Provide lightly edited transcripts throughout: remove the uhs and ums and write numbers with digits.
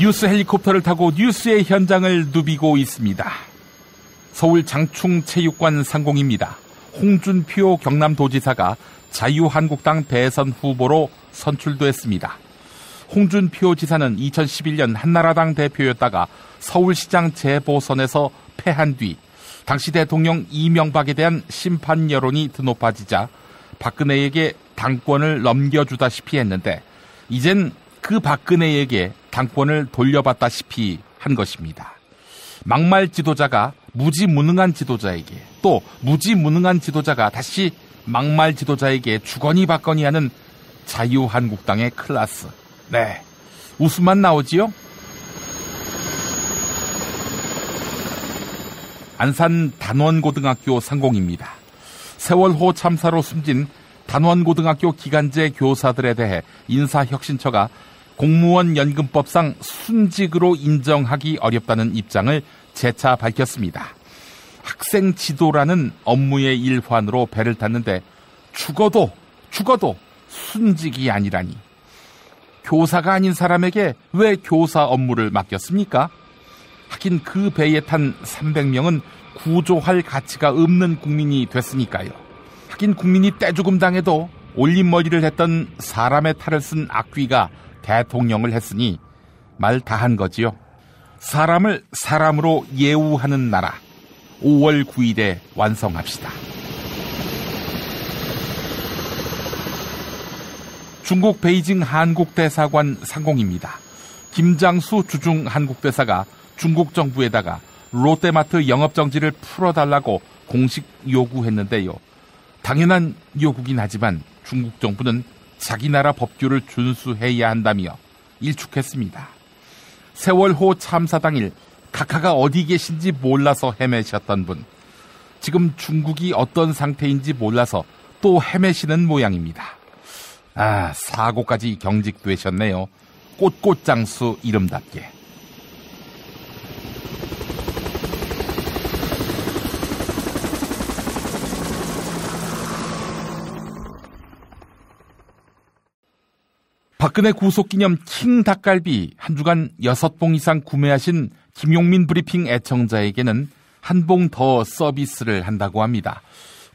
뉴스 헬리콥터를 타고 뉴스의 현장을 누비고 있습니다. 서울 장충체육관 상공입니다. 홍준표 경남도지사가 자유한국당 대선 후보로 선출됐습니다. 홍준표 지사는 2011년 한나라당 대표였다가 서울시장 재보선에서 패한 뒤 당시 대통령 이명박에 대한 심판 여론이 드높아지자 박근혜에게 당권을 넘겨주다시피 했는데 이젠 그 박근혜에게 당권을 돌려받다시피 한 것입니다. 막말 지도자가 무지무능한 지도자에게, 또 무지무능한 지도자가 다시 막말 지도자에게 주거니 받거니 하는 자유한국당의 클라스. 네, 웃음만 나오지요? 안산 단원고등학교 상공입니다. 세월호 참사로 숨진 단원고등학교 기간제 교사들에 대해 인사혁신처가 공무원 연금법상 순직으로 인정하기 어렵다는 입장을 재차 밝혔습니다. 학생 지도라는 업무의 일환으로 배를 탔는데 죽어도 순직이 아니라니. 교사가 아닌 사람에게 왜 교사 업무를 맡겼습니까? 하긴 그 배에 탄 300명은 구조할 가치가 없는 국민이 됐으니까요. 하긴 국민이 떼죽음 당해도 올림머리를 했던 사람의 탈을 쓴 악귀가 대통령을 했으니 말 다 한 거지요. 사람을 사람으로 예우하는 나라 5월 9일에 완성합시다. 중국 베이징 한국대사관 상공입니다. 김장수 주중 한국대사가 중국 정부에다가 롯데마트 영업정지를 풀어달라고 공식 요구했는데요. 당연한 요구긴 하지만 중국 정부는 자기 나라 법규를 준수해야 한다며 일축했습니다. 세월호 참사 당일 각하가 어디 계신지 몰라서 헤매셨던 분, 지금 중국이 어떤 상태인지 몰라서 또 헤매시는 모양입니다. 사고까지 경직되셨네요. 꽃꽃장수 이름답게. 박근혜 구속기념 킹 닭갈비 한 주간 6봉 이상 구매하신 김용민 브리핑 애청자에게는 한 봉 더 서비스를 한다고 합니다.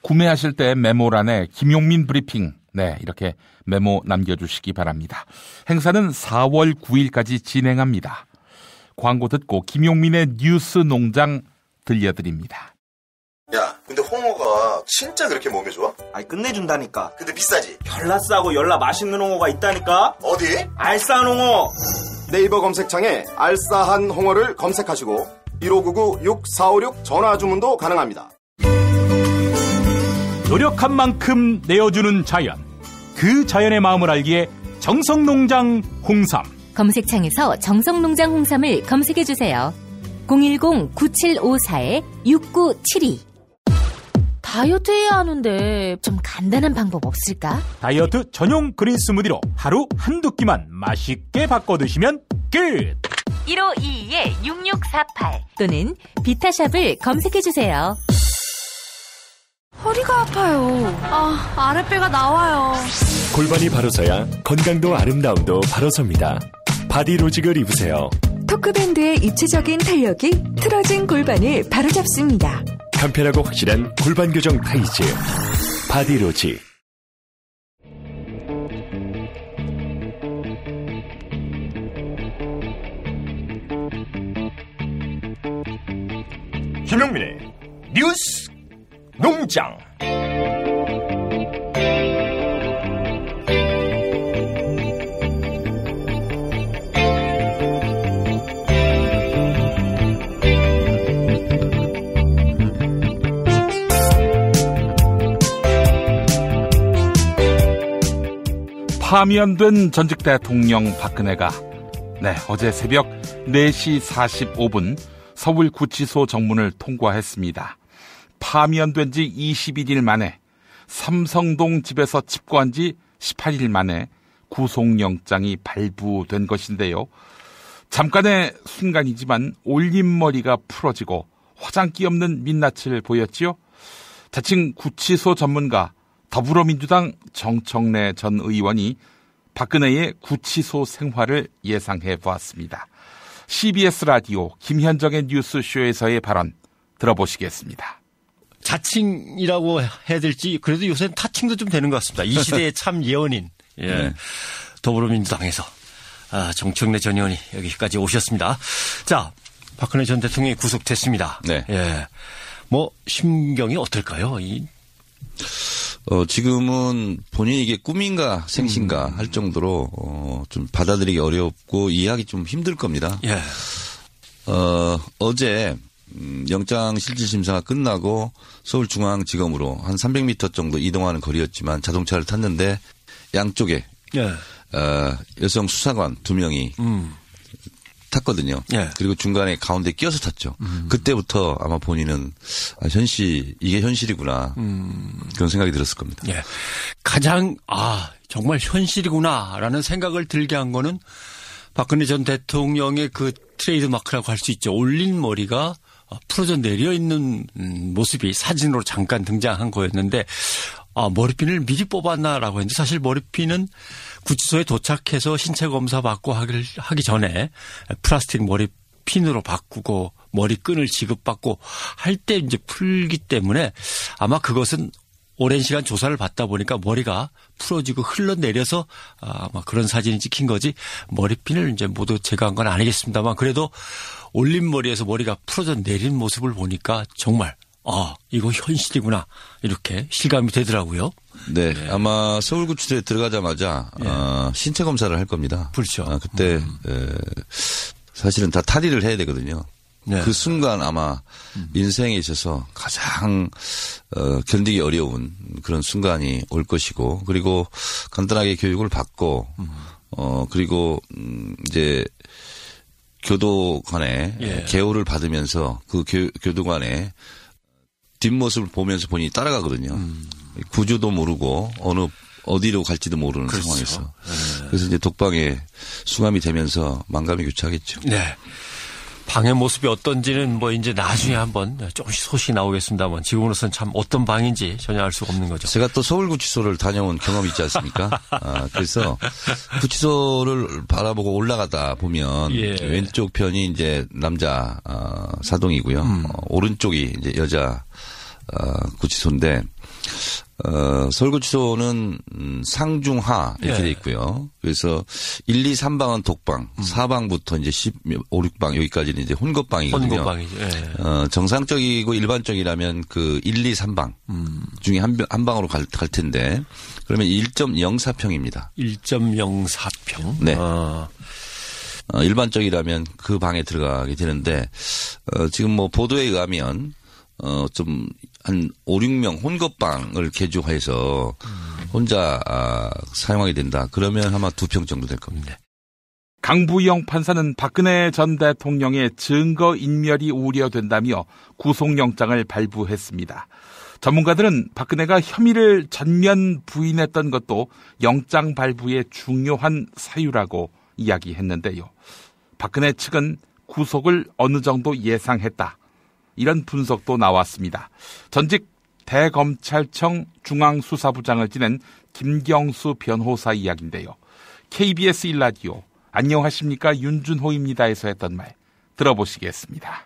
구매하실 때 메모란에 김용민 브리핑, 이렇게 메모 남겨주시기 바랍니다. 행사는 4월 9일까지 진행합니다. 광고 듣고 김용민의 뉴스 농장 들려드립니다. 야, 근데 홍어가 진짜 그렇게 몸에 좋아? 아니, 끝내준다니까. 근데 비싸지? 열나 싸고 열나 맛있는 홍어가 있다니까. 어디? 알싸한 홍어. 네이버 검색창에 알싸한 홍어를 검색하시고 1599-6456 전화 주문도 가능합니다. 노력한 만큼 내어주는 자연, 그 자연의 마음을 알기에 정성농장 홍삼. 검색창에서 정성농장 홍삼을 검색해주세요. 010-9754-6972. 다이어트 해야 하는데 좀 간단한 방법 없을까? 다이어트 전용 그린 스무디로 하루 한두 끼만 맛있게 바꿔 드시면 끝! 1522-6648 또는 비타샵을 검색해주세요. 허리가 아파요. 아랫배가 나와요. 골반이 바로 서야 건강도 아름다움도 바로 섭니다. 바디로직을 입으세요. 토크밴드의 입체적인 탄력이 틀어진 골반을 바로잡습니다. 간편하고 확실한 골반 교정 타이즈 바디로직. 김용민의 뉴스 농장. 파면된 전직 대통령 박근혜가 어제 새벽 4시 45분 서울구치소 정문을 통과했습니다. 파면된 지 21일 만에, 삼성동 집에서 집거한 지 18일 만에 구속영장이 발부된 것인데요. 잠깐의 순간이지만 올림머리가 풀어지고 화장기 없는 민낯을 보였지요. 자칭 구치소 전문가 더불어민주당 정청래 전 의원이 박근혜의 구치소 생활을 예상해 보았습니다. CBS 라디오 김현정의 뉴스쇼에서의 발언 들어보시겠습니다. 자칭이라고 해야 될지 그래도 요새는 타칭도 좀 되는 것 같습니다. 이 시대의 참 예언인 더불어민주당에서 정청래 전 의원이 여기까지 오셨습니다. 자, 박근혜 전 대통령이 구속됐습니다. 네. 예. 뭐 심경이 어떨까요? 지금은 본인이 이게 꿈인가 생신가 할 정도로 좀 받아들이기 어렵고 이해하기 좀 힘들 겁니다. 예. 어제 영장 실질심사가 끝나고 서울중앙지검으로 한 300m 정도 이동하는 거리였지만 자동차를 탔는데 양쪽에 여성 수사관 2명이 탔거든요. 예. 그리고 중간에 가운데 끼어서 탔죠. 그때부터 아마 본인은 이게 현실이구나 그런 생각이 들었을 겁니다. 예. 가장 정말 현실이구나라는 생각을 들게 한 거는 박근혜 전 대통령의 그 트레이드 마크라고 할 수 있죠. 올린 머리가 풀어져 내려 있는 모습이 사진으로 잠깐 등장한 거였는데 머리핀을 미리 뽑았나라고 했는데 사실 머리핀은 구치소에 도착해서 신체 검사 받고 하기 전에 플라스틱 머리핀으로 바꾸고 머리끈을 지급받고 할 때 이제 풀기 때문에 아마 그것은 오랜 시간 조사를 받다 보니까 머리가 풀어지고 흘러내려서 아마 그런 사진이 찍힌 거지 머리핀을 이제 모두 제거한 건 아니겠습니다만 그래도 올린 머리에서 머리가 풀어져 내린 모습을 보니까 정말 이거 현실이구나 이렇게 실감이 되더라고요. 네, 아마 서울구치소에 들어가자마자 신체 검사를 할 겁니다. 그렇죠. 그때 사실은 다 탈의를 해야 되거든요. 네. 그 순간 아마 인생에 있어서 가장 견디기 어려운 그런 순간이 올 것이고 그리고 간단하게 교육을 받고 그리고 이제 교도관에 계호를 받으면서 그 교도관에 뒷모습을 보면서 본인이 따라가거든요. 구조도 모르고 어디로 갈지도 모르는 그렇죠. 상황에서. 그래서 이제 독방에 수감이 되면서 만감이 교차하겠죠. 네. 방의 모습이 어떤지는 뭐 이제 나중에 한번 조금씩 소식이 나오겠습니다만 지금으로서는 참 어떤 방인지 전혀 알 수가 없는 거죠. 제가 또 서울구치소를 다녀온 경험이 있지 않습니까? 그래서 구치소를 바라보고 올라가다 보면 왼쪽 편이 이제 남자 사동이고요. 오른쪽이 이제 여자 구치소인데 서울구치소는 상중하 이렇게 돼 있고요. 그래서 1, 2, 3방은 독방, 4방부터 이제 5, 6방 여기까지는 이제 혼것방이거든요. 혼것방이죠. 정상적이고 일반적이라면 그 1, 2, 3방 중에 한 방으로 갈 텐데 그러면 1.04평입니다. 1.04평? 네. 일반적이라면 그 방에 들어가게 되는데 지금 뭐 보도에 의하면 좀 한 5, 6명 혼것방을 개조해서 혼자 사용하게 된다. 그러면 아마 2평 정도 될 겁니다. 강부영 판사는 박근혜 전 대통령의 증거인멸이 우려된다며 구속영장을 발부했습니다. 전문가들은 박근혜가 혐의를 전면 부인했던 것도 영장 발부의 중요한 사유라고 이야기했는데요. 박근혜 측은 구속을 어느 정도 예상했다. 이런 분석도 나왔습니다. 전직 대검찰청 중앙수사부장을 지낸 김경수 변호사 이야기인데요. KBS 1라디오 안녕하십니까 윤준호입니다에서 했던 말 들어보시겠습니다.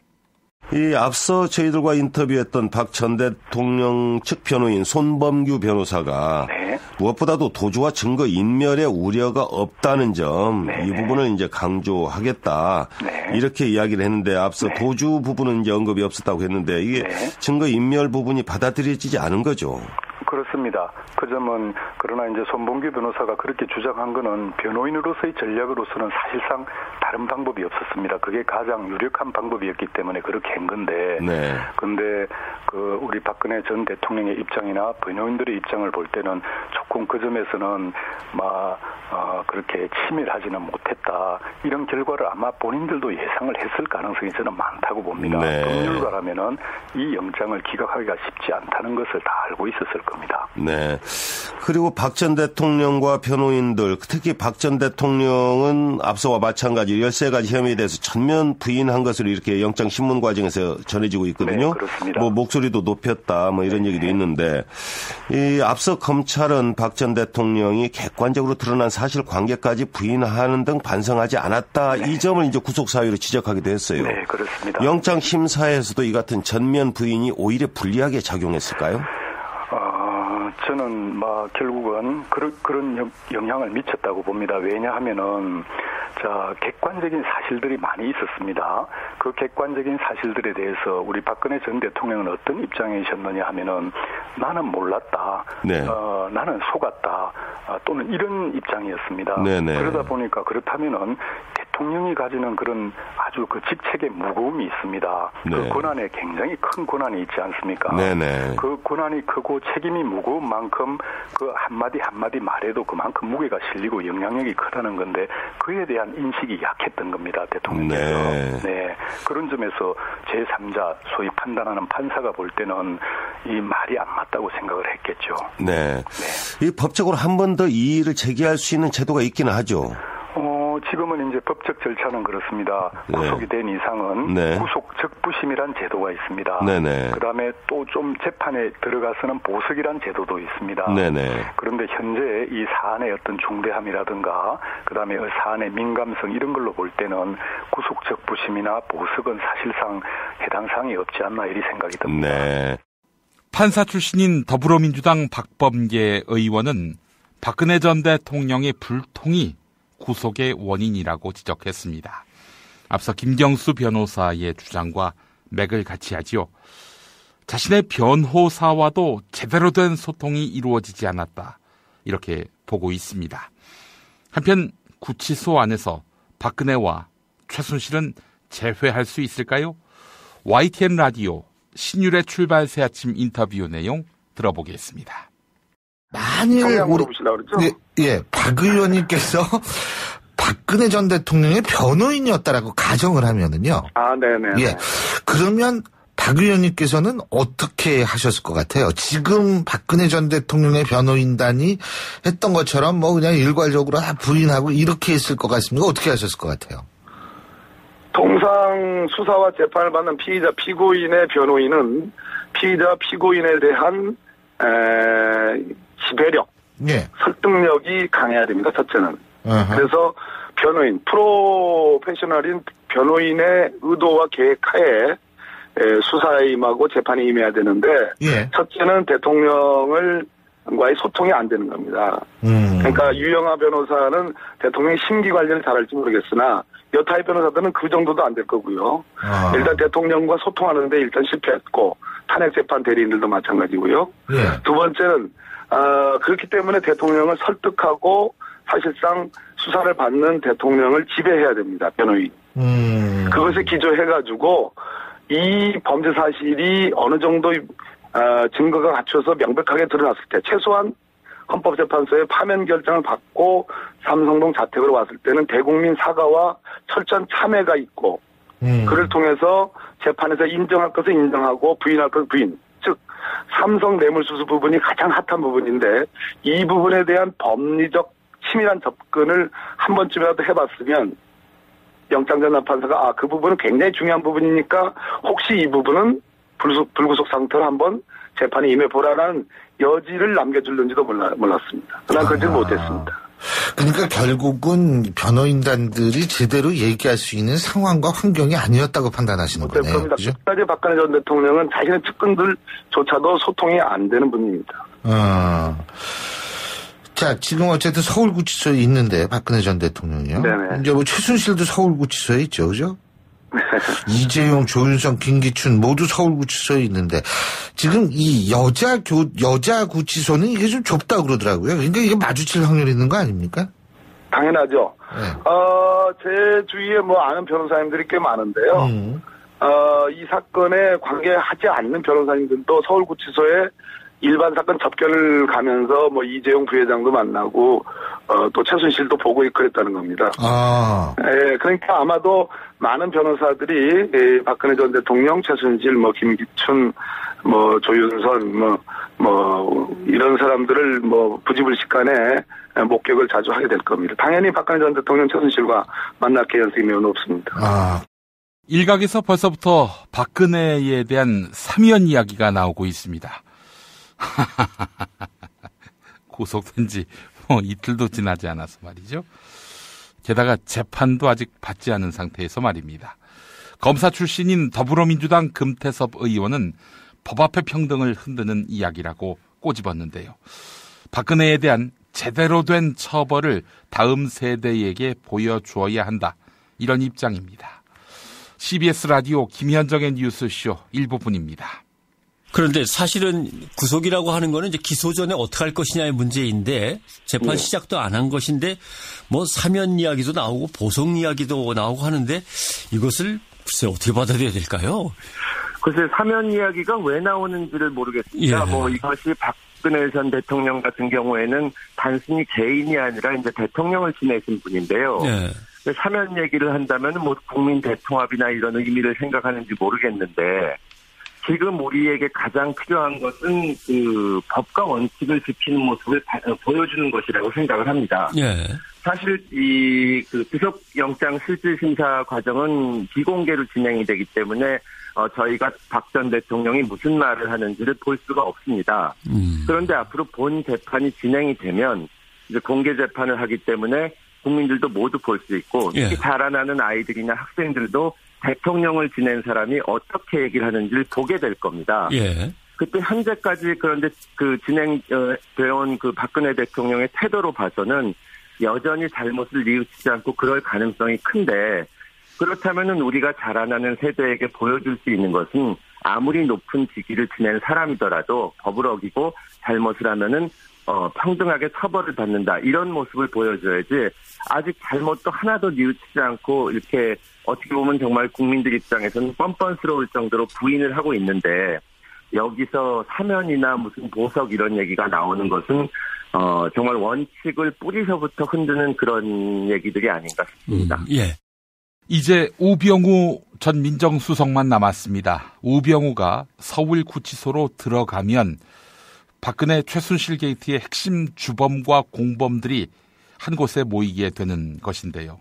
이 앞서 저희들과 인터뷰했던 박 전 대통령 측 변호인 손범규 변호사가 무엇보다도 도주와 증거 인멸의 우려가 없다는 점, 이 부분을 이제 강조하겠다. 이렇게 이야기를 했는데 앞서 도주 부분은 이제 언급이 없었다고 했는데 이게 증거 인멸 부분이 받아들여지지 않은 거죠. 그렇습니다. 그 점은 그러나 이제 손범규 변호사가 그렇게 주장한 거는 변호인으로서의 전략으로서는 사실상 다른 방법이 없었습니다. 그게 가장 유력한 방법이었기 때문에 그렇게 한 건데. 근데 그 우리 박근혜 전 대통령의 입장이나 변호인들의 입장을 볼 때는 조금 그 점에서는 그렇게 치밀하지는 못했다. 이런 결과를 아마 본인들도 예상을 했을 가능성이 저는 많다고 봅니다. 법률가라면은 이 영장을 기각하기가 쉽지 않다는 것을 다 알고 있었을 겁니다. 네. 그리고 박 전 대통령과 변호인들, 특히 박 전 대통령은 앞서와 마찬가지로 13가지 혐의에 대해서 전면 부인한 것으로 이렇게 영장 신문 과정에서 전해지고 있거든요. 네, 그렇습니다. 뭐 목소리도 높였다, 뭐 이런 얘기도 있는데, 이 앞서 검찰은 박 전 대통령이 객관적으로 드러난 사실관계까지 부인하는 등 반성하지 않았다. 이 점을 이제 구속 사유로 지적하기도 했어요. 네, 그렇습니다. 영장 심사에서도 이 같은 전면 부인이 오히려 불리하게 작용했을까요? 저는 결국은 그런 영향을 미쳤다고 봅니다. 왜냐하면은 객관적인 사실들이 많이 있었습니다. 그 객관적인 사실들에 대해서 우리 박근혜 전 대통령은 어떤 입장이셨느냐 하면은 나는 몰랐다. 네. 나는 속았다. 또는 이런 입장이었습니다. 네네. 그러다 보니까 그렇다면은 대통령이 가지는 그런 아주 그 직책의 무거움이 있습니다. 네. 그 권한에 굉장히 큰 권한이 있지 않습니까? 네네. 그 권한이 크고 책임이 무거운 만큼 그 한마디 말에도 그만큼 무게가 실리고 영향력이 크다는 건데 그에 대한 인식이 약했던 겁니다. 대통령께서. 네. 그런 점에서 제3자 소위 판단하는 판사가 볼 때는 이 말이 안 맞다고 생각을 했겠죠. 네. 이 법적으로 한 번 더 이의를 제기할 수 있는 제도가 있기는 하죠. 지금은 이제 법적 절차는 그렇습니다. 구속이 된 이상은 구속 적부심이란 제도가 있습니다. 네네. 그다음에 또 좀 재판에 들어가서는 보석이란 제도도 있습니다. 네네. 그런데 현재 이 사안의 어떤 중대함이라든가 그다음에 사안의 민감성 이런 걸로 볼 때는 구속 적부심이나 보석은 사실상 해당 사항이 없지 않나 이리 생각이 듭니다. 네. 판사 출신인 더불어민주당 박범계 의원은 박근혜 전 대통령의 불통이 구속의 원인이라고 지적했습니다. 앞서 김경수 변호사의 주장과 맥을 같이 하지요. 자신의 변호사와도 제대로 된 소통이 이루어지지 않았다. 이렇게 보고 있습니다. 한편 구치소 안에서 박근혜와 최순실은 재회할 수 있을까요? YTN 라디오 신율의 출발 새 아침 인터뷰 내용 들어보겠습니다. 만일 우리 박 의원님께서 박근혜 전 대통령의 변호인이었다라고 가정을 하면은요. 네네. 예. 그러면 박 의원님께서는 어떻게 하셨을 것 같아요? 지금 박근혜 전 대통령의 변호인단이 했던 것처럼 그냥 일괄적으로 다 부인하고 이렇게 했을 것 같습니까? 어떻게 하셨을 것 같아요? 통상 수사와 재판을 받는 피의자, 피고인의 변호인은 피의자, 피고인에 대한 지배력, 설득력이 강해야 됩니다. 첫째는. 그래서 변호인, 프로페셔널인 변호인의 의도와 계획하에 수사에 임하고 재판에 임해야 되는데 첫째는 대통령과의 소통이 안 되는 겁니다. 그러니까 유영하 변호사는 대통령의 심기 관리를 잘할지 모르겠으나 여타의 변호사들은 그 정도도 안 될 거고요. 일단 대통령과 소통하는데 일단 실패했고 탄핵재판 대리인들도 마찬가지고요. 두 번째는 그렇기 때문에 대통령을 설득하고 사실상 수사를 받는 대통령을 지배해야 됩니다. 변호인. 그것에 기조해가지고 이 범죄 사실이 어느 정도 증거가 갖춰서 명백하게 드러났을 때 최소한 헌법재판소의 파면 결정을 받고 삼성동 자택으로 왔을 때는 대국민 사과와 철저한 참회가 있고 그를 통해서 재판에서 인정할 것을 인정하고 부인할 것을 부인. 즉 삼성 뇌물수수 부분이 가장 핫한 부분인데 이 부분에 대한 법리적 치밀한 접근을 한 번쯤이라도 해봤으면 영장전담 판사가 그 부분은 굉장히 중요한 부분이니까 혹시 이 부분은 불구속 상태로 한번 재판에 임해보라는 여지를 남겨줄는지도 몰랐습니다. 그러나 그러지 못했습니다. 그러니까 결국은 변호인단들이 제대로 얘기할 수 있는 상황과 환경이 아니었다고 판단하시는 거네요. 그렇습니다. 끝까지 박근혜 전 대통령은 자신의 측근들조차도 소통이 안 되는 분입니다. 자, 지금 어쨌든 서울구치소에 있는데 박근혜 전 대통령이요. 네네. 이제 최순실도 서울구치소에 있죠, 그죠? 이재용, 조윤선, 김기춘 모두 서울구치소에 있는데 지금 이 여자 구치소는 이게 좀 좁다 그러더라고요. 그러니까 이게 마주칠 확률이 있는 거 아닙니까? 당연하죠. 제 주위에 아는 변호사님들이 꽤 많은데요. 이 사건에 관계하지 않는 변호사님들도 서울구치소에 일반 사건 접견을 가면서 이재용 부회장도 만나고 또 최순실도 보고 있고 그랬다는 겁니다. 예, 그러니까 아마도 많은 변호사들이 박근혜 전 대통령, 최순실, 김기춘, 조윤선, 이런 사람들을 부지불식간에 목격을 자주 하게 될 겁니다. 당연히 박근혜 전 대통령, 최순실과 만날 개연성이 매우 높습니다. 일각에서 벌써부터 박근혜에 대한 사면 이야기가 나오고 있습니다. 구속된 지 이틀도 지나지 않아서 말이죠. 게다가 재판도 아직 받지 않은 상태에서 말입니다. 검사 출신인 더불어민주당 금태섭 의원은 법 앞의 평등을 흔드는 이야기라고 꼬집었는데요. 박근혜에 대한 제대로 된 처벌을 다음 세대에게 보여주어야 한다. 이런 입장입니다. CBS 라디오 김현정의 뉴스쇼 1부분입니다. 그런데 사실은 구속이라고 하는 거는 이제 기소 전에 어떻게 할 것이냐의 문제인데 재판 시작도 안 한 것인데 사면 이야기도 나오고 보석 이야기도 나오고 하는데 이것을 글쎄 어떻게 받아들여야 될까요? 글쎄 사면 이야기가 왜 나오는지를 모르겠습니다. 이것이 박근혜 전 대통령 같은 경우에는 단순히 개인이 아니라 이제 대통령을 지내신 분인데요. 사면 얘기를 한다면 국민 대통합이나 이런 의미를 생각하는지 모르겠는데 지금 우리에게 가장 필요한 것은 법과 원칙을 지키는 모습을 보여주는 것이라고 생각을 합니다. 사실 구속영장 실질심사 과정은 비공개로 진행이 되기 때문에 저희가 박 전 대통령이 무슨 말을 하는지를 볼 수가 없습니다. 그런데 앞으로 본 재판이 진행이 되면 이제 공개 재판을 하기 때문에 국민들도 모두 볼 수 있고 특히 자라나는 아이들이나 학생들도 대통령을 지낸 사람이 어떻게 얘기를 하는지를 보게 될 겁니다. 그때 현재까지 그런데 진행되어 온 박근혜 대통령의 태도로 봐서는 여전히 잘못을 뉘우치지 않고 그럴 가능성이 큰데 그렇다면은 우리가 자라나는 세대에게 보여줄 수 있는 것은 아무리 높은 직위를 지낸 사람이더라도 법을 어기고 잘못을 하면은 평등하게 처벌을 받는다. 이런 모습을 보여줘야지 아직 잘못도 하나도 뉘우치지 않고 이렇게 어떻게 보면 정말 국민들 입장에서는 뻔뻔스러울 정도로 부인을 하고 있는데 여기서 사면이나 무슨 보석 이런 얘기가 나오는 것은 정말 원칙을 뿌리서부터 흔드는 그런 얘기들이 아닌가 싶습니다. 이제 우병우 전 민정수석만 남았습니다. 우병우가 서울구치소로 들어가면 박근혜 최순실 게이트의 핵심 주범과 공범들이 한 곳에 모이게 되는 것인데요.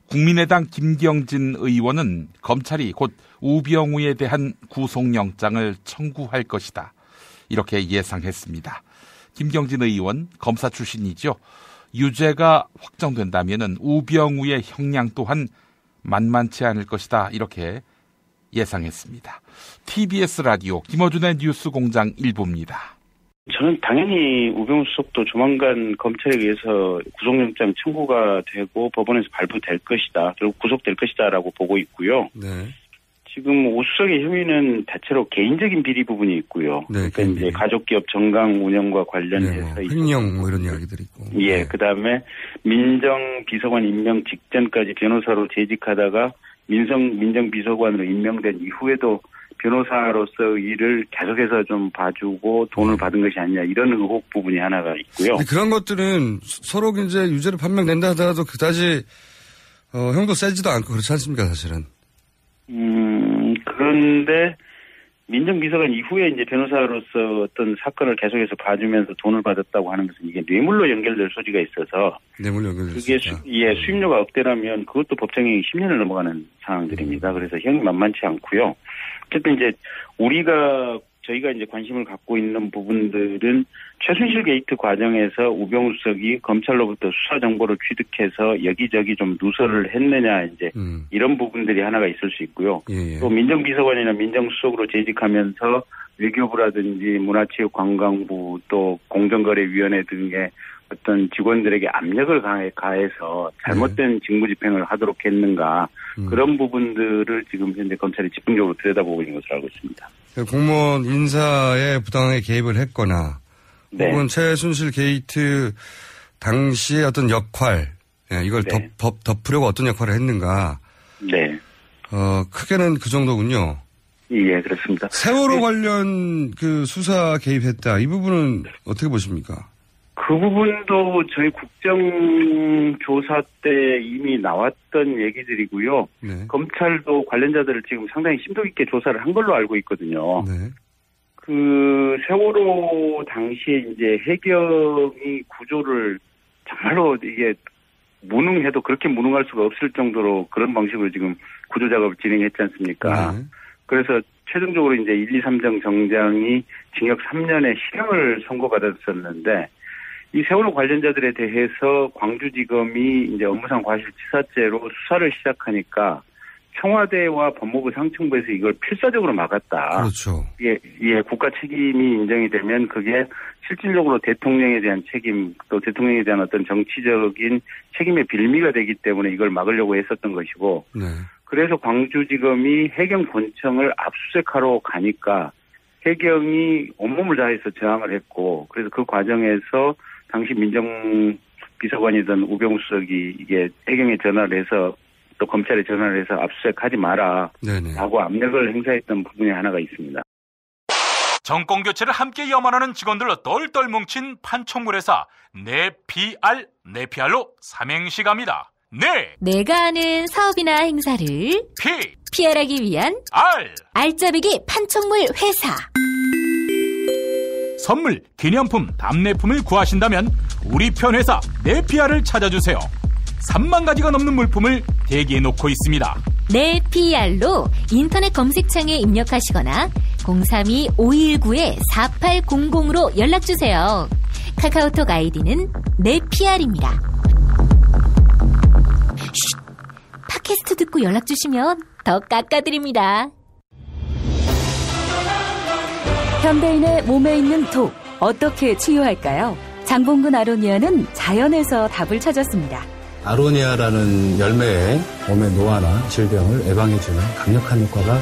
국민의당 김경진 의원은 검찰이 곧 우병우에 대한 구속영장을 청구할 것이다. 이렇게 예상했습니다. 김경진 의원 검사 출신이죠. 유죄가 확정된다면 우병우의 형량 또한 만만치 않을 것이다. 이렇게 예상했습니다. TBS 라디오 김어준의 뉴스공장 1부입니다. 저는 당연히 우병우 수석도 조만간 검찰에 의해서 구속영장 청구가 되고 법원에서 발부될 것이다. 그리고 구속될 것이다라고 보고 있고요. 지금 오 수석의 혐의는 대체로 개인적인 비리 부분이 있고요. 그러니까 이제 가족기업 정강 운영과 관련해서 횡령 이런 이야기들이 있고. 그다음에 민정비서관 임명 직전까지 변호사로 재직하다가 민정비서관으로 임명된 이후에도 변호사로서 일을 계속해서 좀 봐주고 돈을 받은 것이 아니냐 이런 의혹 부분이 하나가 있고요. 그런 것들은 서로 이제 유죄를 판명된다 하더라도 그다지 형도 세지도 않고 그렇지 않습니까 사실은? 그런데 민정비서관 이후에 이제 변호사로서 어떤 사건을 계속해서 봐주면서 돈을 받았다고 하는 것은 이게 뇌물로 연결될 소지가 있어서 뇌물로 연결될 그게 수임료가 억대라면 그것도 법정형이 10년을 넘어가는 상황들입니다. 그래서 형이 만만치 않고요. 어쨌든 이제 저희가 이제 관심을 갖고 있는 부분들은 최순실 게이트 과정에서 우병우 수석이 검찰로부터 수사 정보를 취득해서 여기저기 좀 누설을 했느냐 이제 이런 부분들이 하나가 있을 수 있고요. 또 민정비서관이나 민정수석으로 재직하면서 외교부라든지 문화체육관광부 또 공정거래위원회 등의 어떤 직원들에게 압력을 가해서 잘못된 직무집행을 하도록 했는가 그런 부분들을 지금 현재 검찰이 집중적으로 들여다보고 있는 것으로 알고 있습니다. 공무원 인사에 부당하게 개입을 했거나 혹은 최순실 게이트 당시의 어떤 역할 이걸 덮으려고 어떤 역할을 했는가 크게는 그 정도군요. 그렇습니다. 세월호 관련 그 수사 개입했다 이 부분은 어떻게 보십니까? 그 부분도 저희 국정조사 때 이미 나왔던 얘기들이고요. 네. 검찰도 관련자들을 지금 상당히 심도 있게 조사를 한 걸로 알고 있거든요. 네. 그 세월호 당시에 이제 해경이 구조를 정말로 이게 무능해도 그렇게 무능할 수가 없을 정도로 그런 방식으로 지금 구조 작업을 진행했지 않습니까? 네. 그래서 최종적으로 이제 1, 2, 3정 정장이 징역 3년의 실형을 선고받았었는데 이 세월호 관련자들에 대해서 광주지검이 이제 업무상 과실치사죄로 수사를 시작하니까 청와대와 법무부 상층부에서 이걸 필사적으로 막았다. 그렇죠. 예, 국가 책임이 인정이 되면 그게 실질적으로 대통령에 대한 책임, 또 대통령에 대한 어떤 정치적인 책임의 빌미가 되기 때문에 이걸 막으려고 했었던 것이고, 네. 그래서 광주지검이 해경 본청을 압수수색하러 가니까 해경이 온몸을 다해서 저항을 했고, 그래서 그 과정에서 당시 민정비서관이던 우병우 수석이 이게 해경에 전화를 해서 또 검찰에 전화를 해서 압수수색하지 마라 라고 압력을 행사했던 부분이 하나가 있습니다. 정권 교체를 함께 염원하는 직원들로 똘똘 뭉친 판촉물회사 네피알로 삼행시 갑니다. 내가 아는 사업이나 행사를 PR하기 위한 알짜배기 판촉물 회사. 선물, 기념품, 답례품을 구하신다면 우리 편 회사 네피알을 찾아주세요. 3만 가지가 넘는 물품을 대기해 놓고 있습니다. 네피알로 인터넷 검색창에 입력하시거나 032-519-4800으로 연락주세요. 카카오톡 아이디는 네피알입니다. 팟캐스트 듣고 연락주시면 더 깎아드립니다. 현대인의 몸에 있는 독, 어떻게 치유할까요? 장봉근 아로니아는 자연에서 답을 찾았습니다. 아로니아라는 열매에 몸의 노화나 질병을 예방해주는 강력한 효과가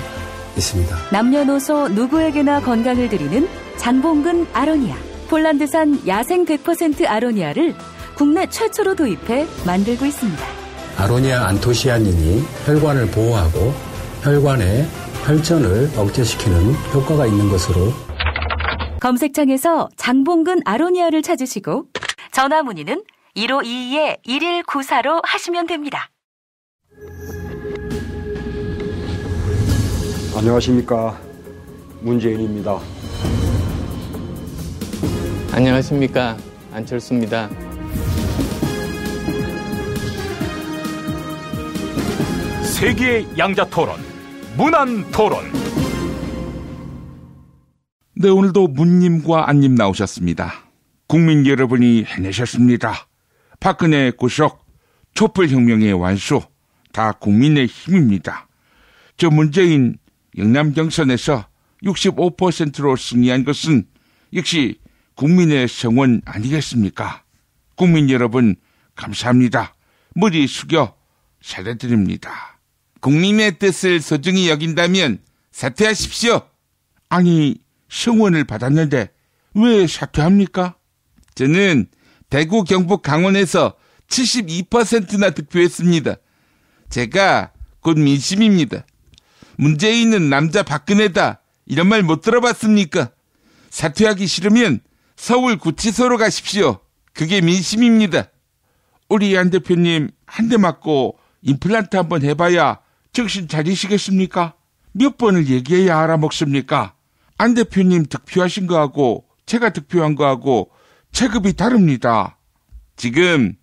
있습니다. 남녀노소 누구에게나 건강을 드리는 장봉근 아로니아. 폴란드산 야생 100% 아로니아를 국내 최초로 도입해 만들고 있습니다. 아로니아 안토시아닌이 혈관을 보호하고 혈관의 혈전을 억제시키는 효과가 있는 것으로 검색창에서 장봉근 아로니아를 찾으시고 전화 문의는 1522-1194로 하시면 됩니다. 안녕하십니까. 문재인입니다. 안녕하십니까. 안철수입니다. 세계의 양자토론, 문안토론. 네, 오늘도 문님과 안님 나오셨습니다. 국민 여러분이 해내셨습니다. 박근혜 구속, 촛불혁명의 완수, 다 국민의 힘입니다. 저 문재인 영남 경선에서 65%로 승리한 것은 역시 국민의 성원 아니겠습니까? 국민 여러분 감사합니다. 머리 숙여 잘해드립니다. 국민의 뜻을 소중히 여긴다면 사퇴하십시오. 아니, 성원을 받았는데 왜 사퇴합니까? 저는 대구, 경북, 강원에서 72%나 득표했습니다. 제가 곧 민심입니다. 문재인은 남자 박근혜다. 이런 말 못 들어봤습니까? 사퇴하기 싫으면 서울구치소로 가십시오. 그게 민심입니다. 우리 안 대표님 한 대 맞고 임플란트 한번 해봐야 정신 차리시겠습니까? 몇 번을 얘기해야 알아먹습니까? 안 대표님 득표하신 거하고 제가 득표한 거하고 체급이 다릅니다. 지금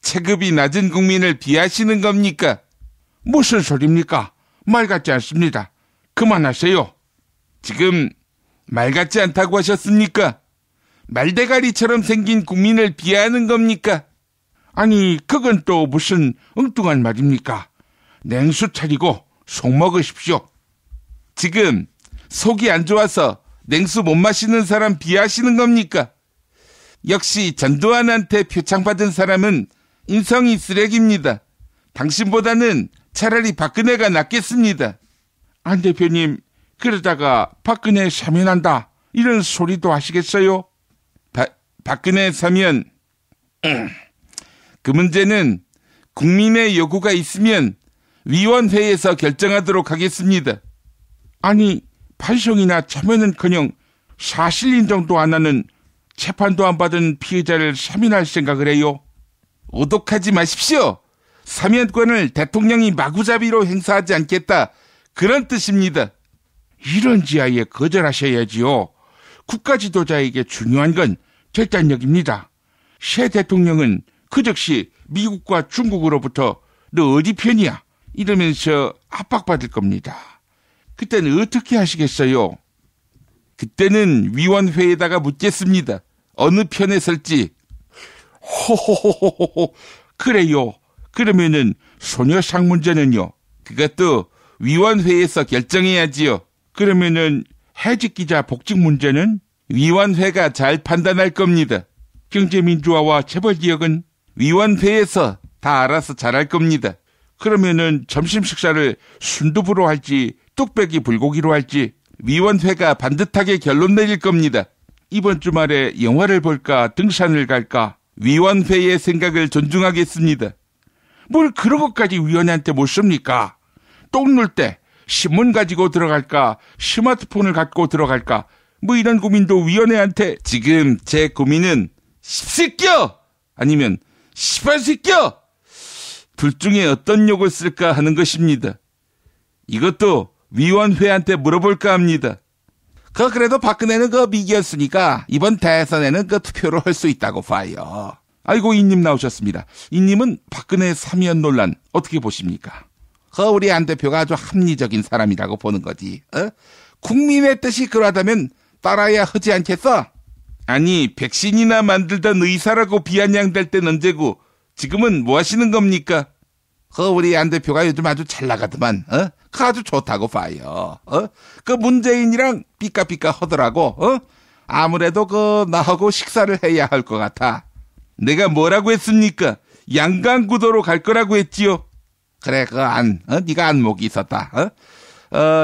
체급이 낮은 국민을 비하시는 겁니까? 무슨 소리입니까? 말 같지 않습니다. 그만하세요. 지금 말 같지 않다고 하셨습니까? 말대가리처럼 생긴 국민을 비하하는 겁니까? 아니, 그건 또 무슨 엉뚱한 말입니까? 냉수 차리고 속 먹으십시오. 지금 속이 안 좋아서 냉수 못 마시는 사람 비하하시는 겁니까? 역시 전두환한테 표창받은 사람은 인성이 쓰레기입니다. 당신보다는 차라리 박근혜가 낫겠습니다. 안 대표님, 그러다가 박근혜 사면한다 이런 소리도 하시겠어요? 박근혜 사면 그 문제는 국민의 요구가 있으면 위원회에서 결정하도록 하겠습니다. 아니, 반성이나 참여는커녕 사실 인정도 안 하는 재판도 안 받은 피해자를 사면할 생각을 해요? 오독하지 마십시오. 사면권을 대통령이 마구잡이로 행사하지 않겠다. 그런 뜻입니다. 이런 지하에 거절하셔야지요. 국가 지도자에게 중요한 건 결단력입니다. 새 대통령은 그 즉시 미국과 중국으로부터 너 어디 편이야? 이러면서 압박받을 겁니다. 그때는 어떻게 하시겠어요? 그때는 위원회에다가 묻겠습니다. 어느 편에 설지. 호호호호호. 그래요. 그러면은 소녀상 문제는요. 그것도 위원회에서 결정해야지요. 그러면은 해직기자 복직 문제는 위원회가 잘 판단할 겁니다. 경제민주화와 재벌개혁은 위원회에서 다 알아서 잘할 겁니다. 그러면은 점심 식사를 순두부로 할지 뚝배기 불고기로 할지 위원회가 반듯하게 결론 내릴 겁니다. 이번 주말에 영화를 볼까 등산을 갈까 위원회의 생각을 존중하겠습니다. 뭘 그런 것까지 위원회한테 묻습니까? 똥 눌 때 신문 가지고 들어갈까 스마트폰을 갖고 들어갈까 뭐 이런 고민도 위원회한테. 지금 제 고민은 십새끼야 아니면 시발새끼야 둘 중에 어떤 욕을 쓸까 하는 것입니다. 이것도 위원회한테 물어볼까 합니다. 그래도 박근혜는 미기였으니까 이번 대선에는 투표를 할 수 있다고 봐요. 아이고 이님 나오셨습니다. 이님은 박근혜 사면 논란 어떻게 보십니까? 우리 안 대표가 아주 합리적인 사람이라고 보는 거지. 국민의 뜻이 그러하다면 따라야 하지 않겠어? 아니 백신이나 만들던 의사라고 비아냥될 땐 언제고 지금은 뭐 하시는 겁니까? 우리 안 대표가 요즘 아주 잘 나가더만. 아주 좋다고 봐요. 문재인이랑 삐까삐까 하더라고. 아무래도 나하고 식사를 해야 할 것 같아. 내가 뭐라고 했습니까? 양강구도로 갈 거라고 했지요. 그래, 네가 안목이 있었다.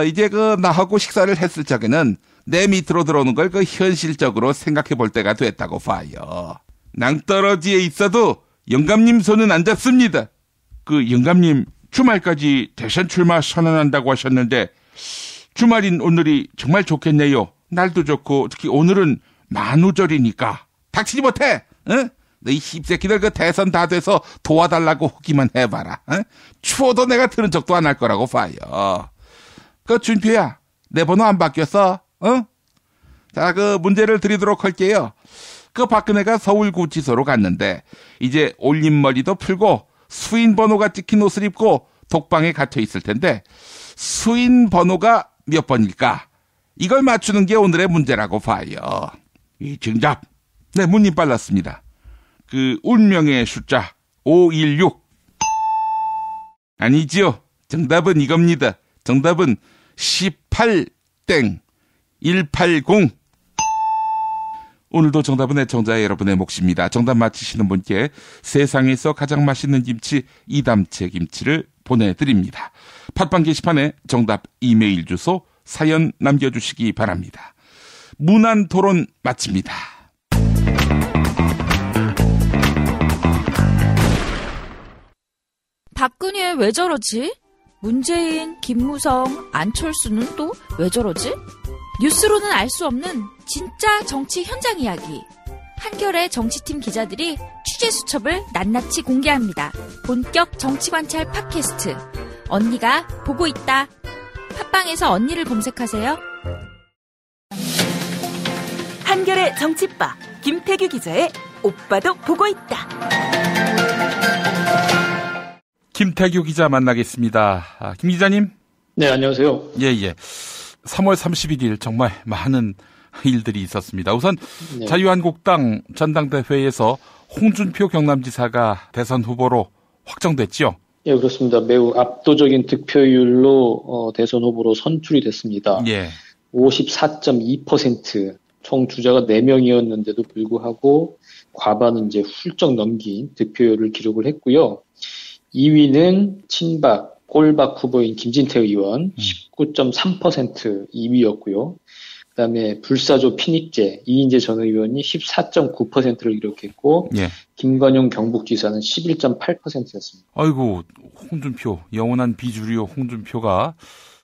이제 나하고 식사를 했을 적에는 내 밑으로 들어오는 걸 현실적으로 생각해 볼 때가 됐다고 봐요. 낭떠러지에 있어도 영감님 손은 안 잡습니다. 영감님 주말까지 대선 출마 선언한다고 하셨는데 주말인 오늘이 정말 좋겠네요. 날도 좋고 특히 오늘은 만우절이니까. 닥치지 못해. 너희 힙새끼들 대선 다 돼서 도와달라고 하기만 해봐라. 추워도 내가 들은 적도 안 할 거라고 봐요. 준표야, 내 번호 안 바뀌었어? 자, 문제를 드리도록 할게요. 박근혜가 서울구치소로 갔는데 이제 올림머리도 풀고 수인 번호가 찍힌 옷을 입고 독방에 갇혀 있을 텐데 수인 번호가 몇 번일까? 이걸 맞추는 게 오늘의 문제라고 봐요. 정답. 네, 문님 빨랐습니다. 운명의 숫자 516. 아니지요. 정답은 이겁니다. 정답은 18-180. 오늘도 정답은 애청자 여러분의 몫입니다. 정답 맞히시는 분께 세상에서 가장 맛있는 김치 이담채 김치를 보내드립니다. 팟빵 게시판에 정답 이메일 주소 사연 남겨주시기 바랍니다. 무난 토론 마칩니다. 박근혜 왜 저러지? 문재인, 김무성, 안철수는 또 왜 저러지? 뉴스로는 알 수 없는 진짜 정치 현장 이야기. 한겨레 정치팀 기자들이 취재 수첩을 낱낱이 공개합니다. 본격 정치관찰 팟캐스트. 언니가 보고 있다. 팟빵에서 언니를 검색하세요. 한겨레 정치바 김태규 기자의 오빠도 보고 있다. 김태규 기자 만나겠습니다. 김 기자님. 네, 안녕하세요. 예. 3월 31일 정말 많은 일들이 있었습니다. 우선 네. 자유한국당 전당대회에서 홍준표 경남지사가 대선 후보로 확정됐죠? 예, 그렇습니다. 매우 압도적인 득표율로 대선 후보로 선출이 됐습니다. 예. 54.2%. 총 주자가 4명이었는데도 불구하고 과반은 이제 훌쩍 넘긴 득표율을 기록을 했고요. 2위는 친박 꼴박 후보인 김진태 의원 19.3% 2위였고요. 그다음에 불사조 피닉제 이인재 전 의원이 14.9%를 기록했고 예. 김관용 경북지사는 11.8%였습니다. 아이고 홍준표 영원한 비주류 홍준표가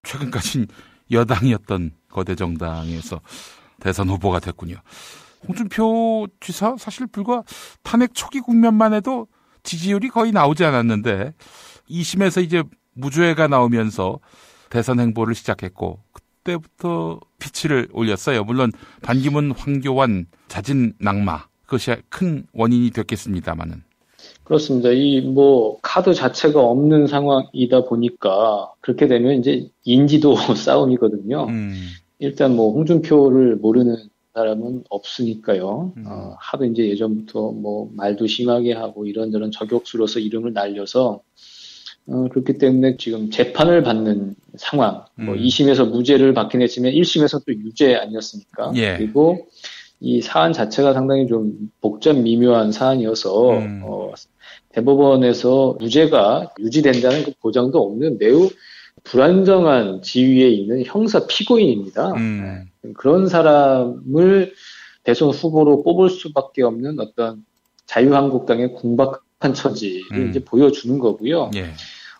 최근까지 여당이었던 거대 정당에서 대선 후보가 됐군요. 홍준표 지사 사실 불과 탄핵 초기 국면만 해도 지지율이 거의 나오지 않았는데 2심에서 이제 무죄가 나오면서 대선 행보를 시작했고 그때부터 피치를 올렸어요. 물론 반기문, 황교안, 자진 낙마 그것이 큰 원인이 됐겠습니다만은. 그렇습니다. 이 카드 자체가 없는 상황이다 보니까 그렇게 되면 이제 인지도 싸움이거든요. 일단 홍준표를 모르는 사람은 없으니까요. 하도 이제 예전부터 말도 심하게 하고 이런저런 저격수로서 이름을 날려서 그렇기 때문에 지금 재판을 받는 상황. 2심에서 무죄를 받긴 했지만 1심에서 또 유죄 아니었습니까? 예. 그리고 이 사안 자체가 상당히 좀 복잡 미묘한 사안이어서 대법원에서 무죄가 유지된다는 그 보장도 없는 매우 불안정한 지위에 있는 형사 피고인입니다. 그런 사람을 대선 후보로 뽑을 수밖에 없는 어떤 자유한국당의 궁박한 처지를 이제 보여주는 거고요. 예.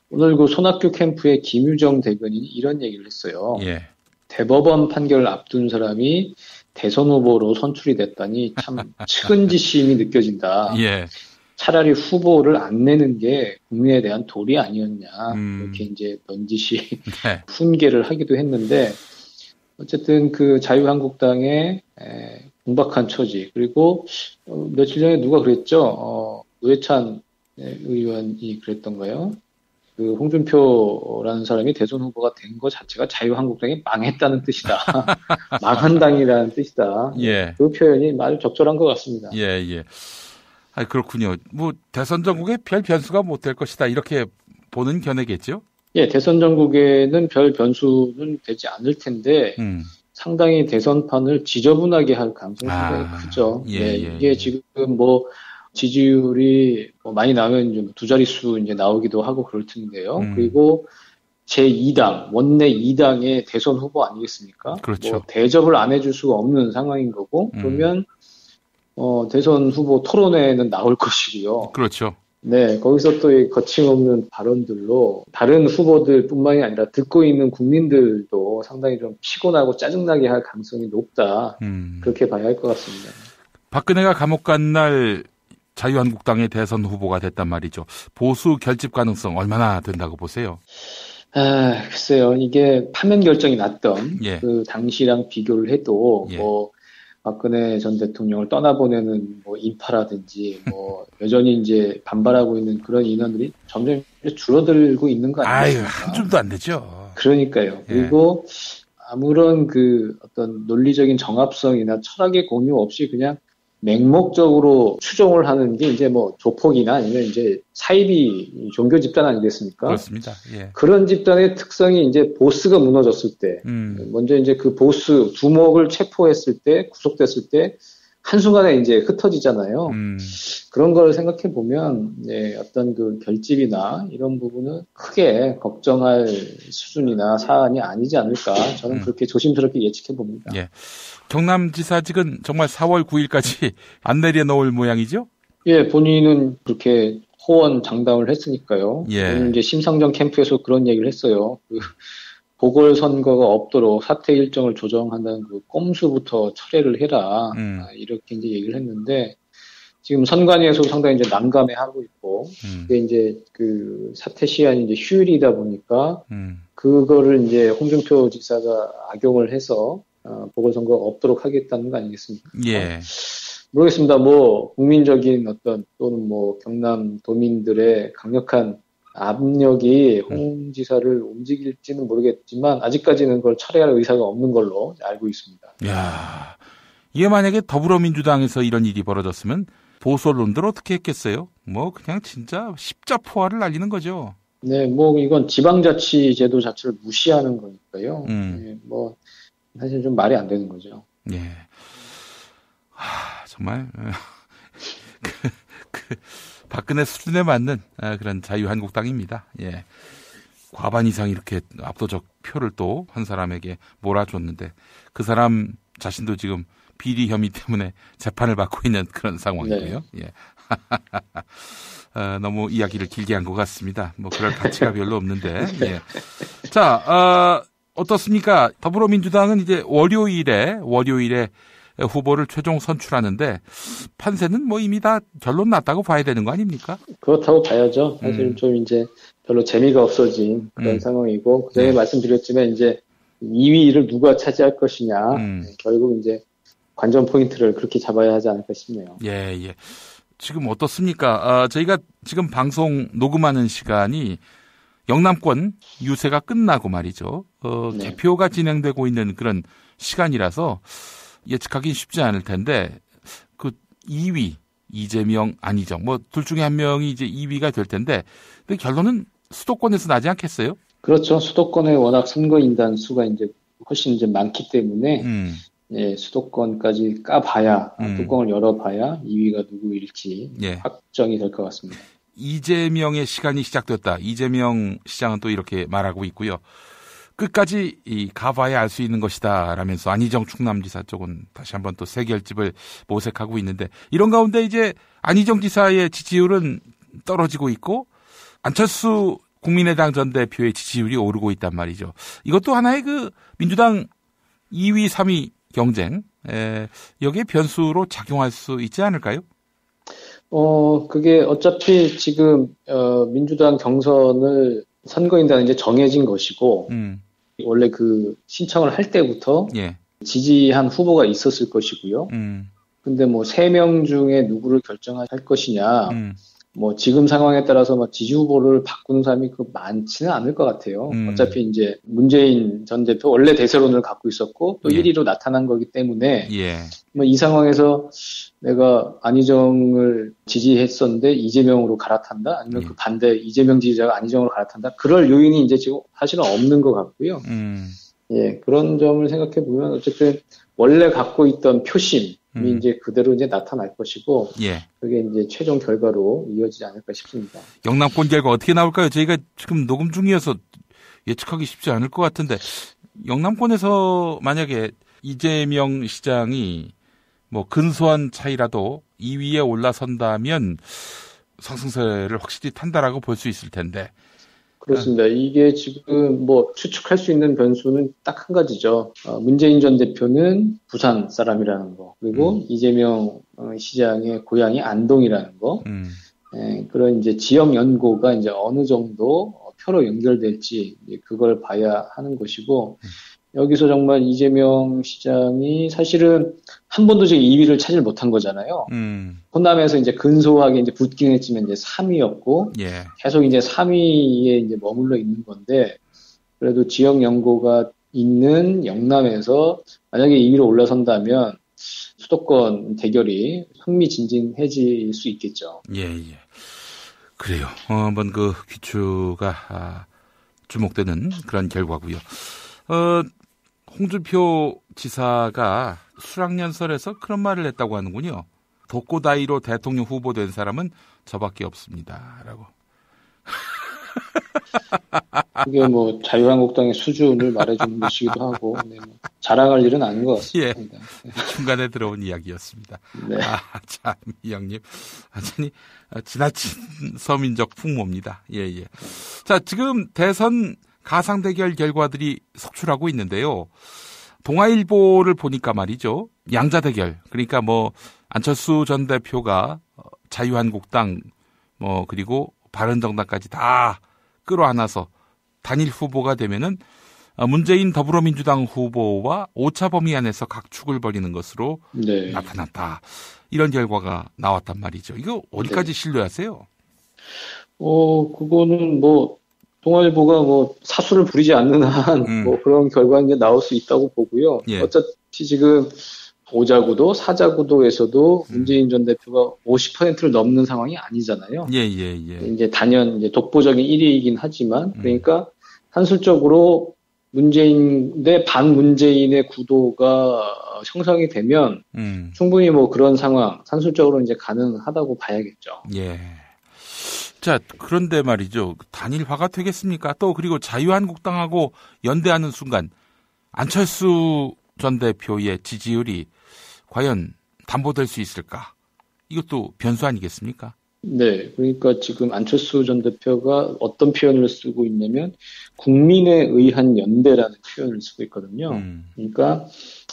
오늘 그 손학규 캠프의 김유정 대변인이 이런 얘기를 했어요. 예. 대법원 판결을 앞둔 사람이 대선 후보로 선출이 됐다니 참 측은지심이 느껴진다. 예. 차라리 후보를 안 내는 게 국민에 대한 도리 아니었냐. 이렇게 이제 넌지시 네. 훈계를 하기도 했는데 어쨌든 그 자유한국당의 궁박한 처지 그리고 며칠 전에 누가 그랬죠. 노회찬 의원이 그랬던가요. 그 홍준표라는 사람이 대선 후보가 된 것 자체가 자유한국당이 망했다는 뜻이다. 망한 당이라는 뜻이다. 예. 그 표현이 아주 적절한 것 같습니다. 예, 예. 아, 그렇군요. 대선 전국에 별 변수가 못 될 것이다. 이렇게 보는 견해겠죠? 예, 대선 전국에는 별 변수는 되지 않을 텐데, 상당히 대선판을 지저분하게 할 가능성이 굉장히 크죠. 예, 예, 이게 지금 지지율이 많이 나면 좀 두 자릿수 이제 나오기도 하고 그럴 텐데요. 그리고 제2당, 원내 2당의 대선 후보 아니겠습니까? 그렇죠. 대접을 안 해줄 수가 없는 상황인 거고, 그러면, 대선 후보 토론회는 나올 것이고요. 그렇죠. 네, 거기서 또 이 거침없는 발언들로 다른 후보들 뿐만이 아니라 듣고 있는 국민들도 상당히 좀 피곤하고 짜증나게 할 가능성이 높다. 그렇게 봐야 할 것 같습니다. 박근혜가 감옥 간 날 자유한국당의 대선 후보가 됐단 말이죠. 보수 결집 가능성 얼마나 된다고 보세요? 글쎄요. 이게 파면 결정이 났던 예. 그 당시랑 비교를 해도 예. 박근혜 전 대통령을 떠나보내는 인파라든지 여전히 이제 반발하고 있는 그런 인원들이 점점 줄어들고 있는 거 아니에요? 한 줌도 안 되죠. 그러니까요. 예. 그리고 아무런 그 어떤 논리적인 정합성이나 철학의 공유 없이 그냥 맹목적으로 추종을 하는 게 이제 조폭이나 아니면 이제 사이비 종교 집단 아니겠습니까? 그렇습니다. 예. 그런 집단의 특성이 이제 보스가 무너졌을 때, 먼저 이제 그 보스 두목을 체포했을 때, 구속됐을 때, 한순간에 이제 흩어지잖아요. 그런 걸 생각해 보면, 어떤 그 결집이나 이런 부분은 크게 걱정할 수준이나 사안이 아니지 않을까. 저는 그렇게 조심스럽게 예측해 봅니다. 예. 경남지사직은 정말 4월 9일까지 안 내려놓을 모양이죠? 예, 본인은 그렇게 호언 장담을 했으니까요. 예. 오늘 이제 심상정 캠프에서 그런 얘기를 했어요. 보궐선거가 없도록 사퇴 일정을 조정한다는 그 꼼수부터 철회를 해라. 이렇게 이제 얘기를 했는데, 지금 선관위에서 상당히 이제 난감해하고 있고, 근데 이제 그 사퇴 시한이 이제 휴일이다 보니까, 그거를 이제 홍준표 지사가 악용을 해서, 보궐선거가 없도록 하겠다는 거 아니겠습니까? 예. 모르겠습니다. 국민적인 어떤, 또는 경남 도민들의 강력한 압력이 홍 지사를 움직일지는 모르겠지만, 아직까지는 그걸 철회할 의사가 없는 걸로 알고 있습니다. 이야, 이게 만약에 더불어민주당에서 이런 일이 벌어졌으면, 보수 언론들 어떻게 했겠어요? 그냥 진짜 십자포화를 날리는 거죠. 네, 이건 지방자치제도 자체를 무시하는 거니까요. 네, 사실 좀 말이 안 되는 거죠. 예. 정말, 박근혜 수준에 맞는 그런 자유한국당입니다. 예. 과반 이상 이렇게 압도적 표를 또 한 사람에게 몰아줬는데 그 사람 자신도 지금 비리 혐의 때문에 재판을 받고 있는 그런 상황이고요. 네. 예. 너무 이야기를 길게 한 것 같습니다. 그럴 가치가 별로 없는데. 예. 자, 어떻습니까? 더불어민주당은 이제 월요일에 후보를 최종 선출하는데 판세는 뭐 이미 다 결론 났다고 봐야 되는 거 아닙니까? 그렇다고 봐야죠. 사실 좀 이제 별로 재미가 없어진 그런 상황이고 그전에 말씀드렸지만 이제 2위를 누가 차지할 것이냐 결국 이제 관전 포인트를 그렇게 잡아야 하지 않을까 싶네요. 예. 지금 어떻습니까? 저희가 지금 방송 녹음하는 시간이 영남권 유세가 끝나고 말이죠. 개표가 진행되고 있는 그런 시간이라서 예측하기 쉽지 않을 텐데 그 2위 이재명, 안희정 뭐 둘 중에 한 명이 이제 2위가 될 텐데 근데 결론은 수도권에서 나지 않겠어요? 그렇죠. 수도권에 워낙 선거인단 수가 이제 훨씬 이제 많기 때문에 예, 수도권까지 까봐야 뚜껑을 열어봐야 2위가 누구일지 확정이 될 것 같습니다. 이재명의 시간이 시작됐다. 이재명 시장은 또 이렇게 말하고 있고요. 끝까지 가봐야 알 수 있는 것이다 라면서 안희정 충남지사 쪽은 다시 한번 또 새 결집을 모색하고 있는데 이런 가운데 이제 안희정 지사의 지지율은 떨어지고 있고 안철수 국민의당 전 대표의 지지율이 오르고 있단 말이죠. 이것도 하나의 그 민주당 2위, 3위 경쟁 여기에 변수로 작용할 수 있지 않을까요? 그게 어차피 지금 민주당 경선을 선거인단은 이제 정해진 것이고 원래 그 신청을 할 때부터 지지한 후보가 있었을 것이고요. 근데 뭐 3명 중에 누구를 결정할 것이냐 뭐 지금 상황에 따라서 막 지지 후보를 바꾸는 사람이 많지는 않을 것 같아요. 어차피 이제 문재인 전 대표 원래 대세론을 갖고 있었고 또 1위로 나타난 거기 때문에 뭐 이 상황에서 내가 안희정을 지지했었는데 이재명으로 갈아탄다? 아니면 그 반대 이재명 지지자가 안희정으로 갈아탄다? 그럴 요인이 이제 지금 사실은 없는 것 같고요. 예, 그런 점을 생각해 보면 어쨌든 원래 갖고 있던 표심이 이제 그대로 이제 나타날 것이고, 그게 이제 최종 결과로 이어지지 않을까 싶습니다. 영남권 결과 어떻게 나올까요? 저희가 지금 녹음 중이어서 예측하기 쉽지 않을 것 같은데, 영남권에서 만약에 이재명 시장이 뭐 근소한 차이라도 2위에 올라선다면 상승세를 확실히 탄다라고 볼 수 있을 텐데. 그렇습니다. 이게 지금 뭐 추측할 수 있는 변수는 딱 한 가지죠. 문재인 전 대표는 부산 사람이라는 거, 그리고 이재명 시장의 고향이 안동이라는 거, 그런 이제 지역 연고가 이제 어느 정도 표로 연결될지 그걸 봐야 하는 것이고, 여기서 정말 이재명 시장이 사실은 한 번도 지금 2위를 차지를 못한 거잖아요. 호남에서 이제 근소하게 이제 붙긴 했지만 이제 3위였고, 계속 이제 3위에 이제 머물러 있는 건데, 그래도 지역 연고가 있는 영남에서 만약에 2위로 올라선다면 수도권 대결이 흥미진진해질 수 있겠죠. 그래요. 한번 그 귀추가 주목되는 그런 결과고요. 홍준표 지사가 수락연설에서 그런 말을 했다고 하는군요. 독고다이로 대통령 후보 된 사람은 저밖에 없습니다. 라고. 그게 뭐 자유한국당의 수준을 말해주는 것이기도 하고 뭐 자랑할 일은 아닌 것 같습니다. 중간에 들어온 이야기였습니다. 참, 이 형님 완전히 지나친 서민적 풍모입니다. 자, 지금 대선 가상 대결 결과들이 속출하고 있는데요. 동아일보를 보니까 말이죠. 양자 대결. 그러니까 뭐 안철수 전 대표가 자유한국당 뭐 그리고 바른정당까지 다 끌어안아서 단일 후보가 되면은 문재인 더불어민주당 후보와 오차 범위 안에서 각축을 벌이는 것으로 나타났다. 이런 결과가 나왔단 말이죠. 이거 어디까지 신뢰하세요? 그거는 뭐 동아일보가 뭐 사수를 부리지 않는 한 뭐 그런 결과가 이제 나올 수 있다고 보고요. 어차피 지금 5자구도, 4자구도에서도 문재인 전 대표가 50%를 넘는 상황이 아니잖아요. 이제 단연 이제 독보적인 1위이긴 하지만, 그러니까 산술적으로 문재인 대 반문재인의 구도가 형성이 되면 충분히 뭐 그런 상황, 산술적으로 이제 가능하다고 봐야겠죠. 자, 그런데 말이죠. 단일화가 되겠습니까? 또 그리고 자유한국당하고 연대하는 순간 안철수 전 대표의 지지율이 과연 담보될 수 있을까? 이것도 변수 아니겠습니까? 네, 그러니까 지금 안철수 전 대표가 어떤 표현을 쓰고 있냐면 국민에 의한 연대라는 표현을 쓰고 있거든요. 그러니까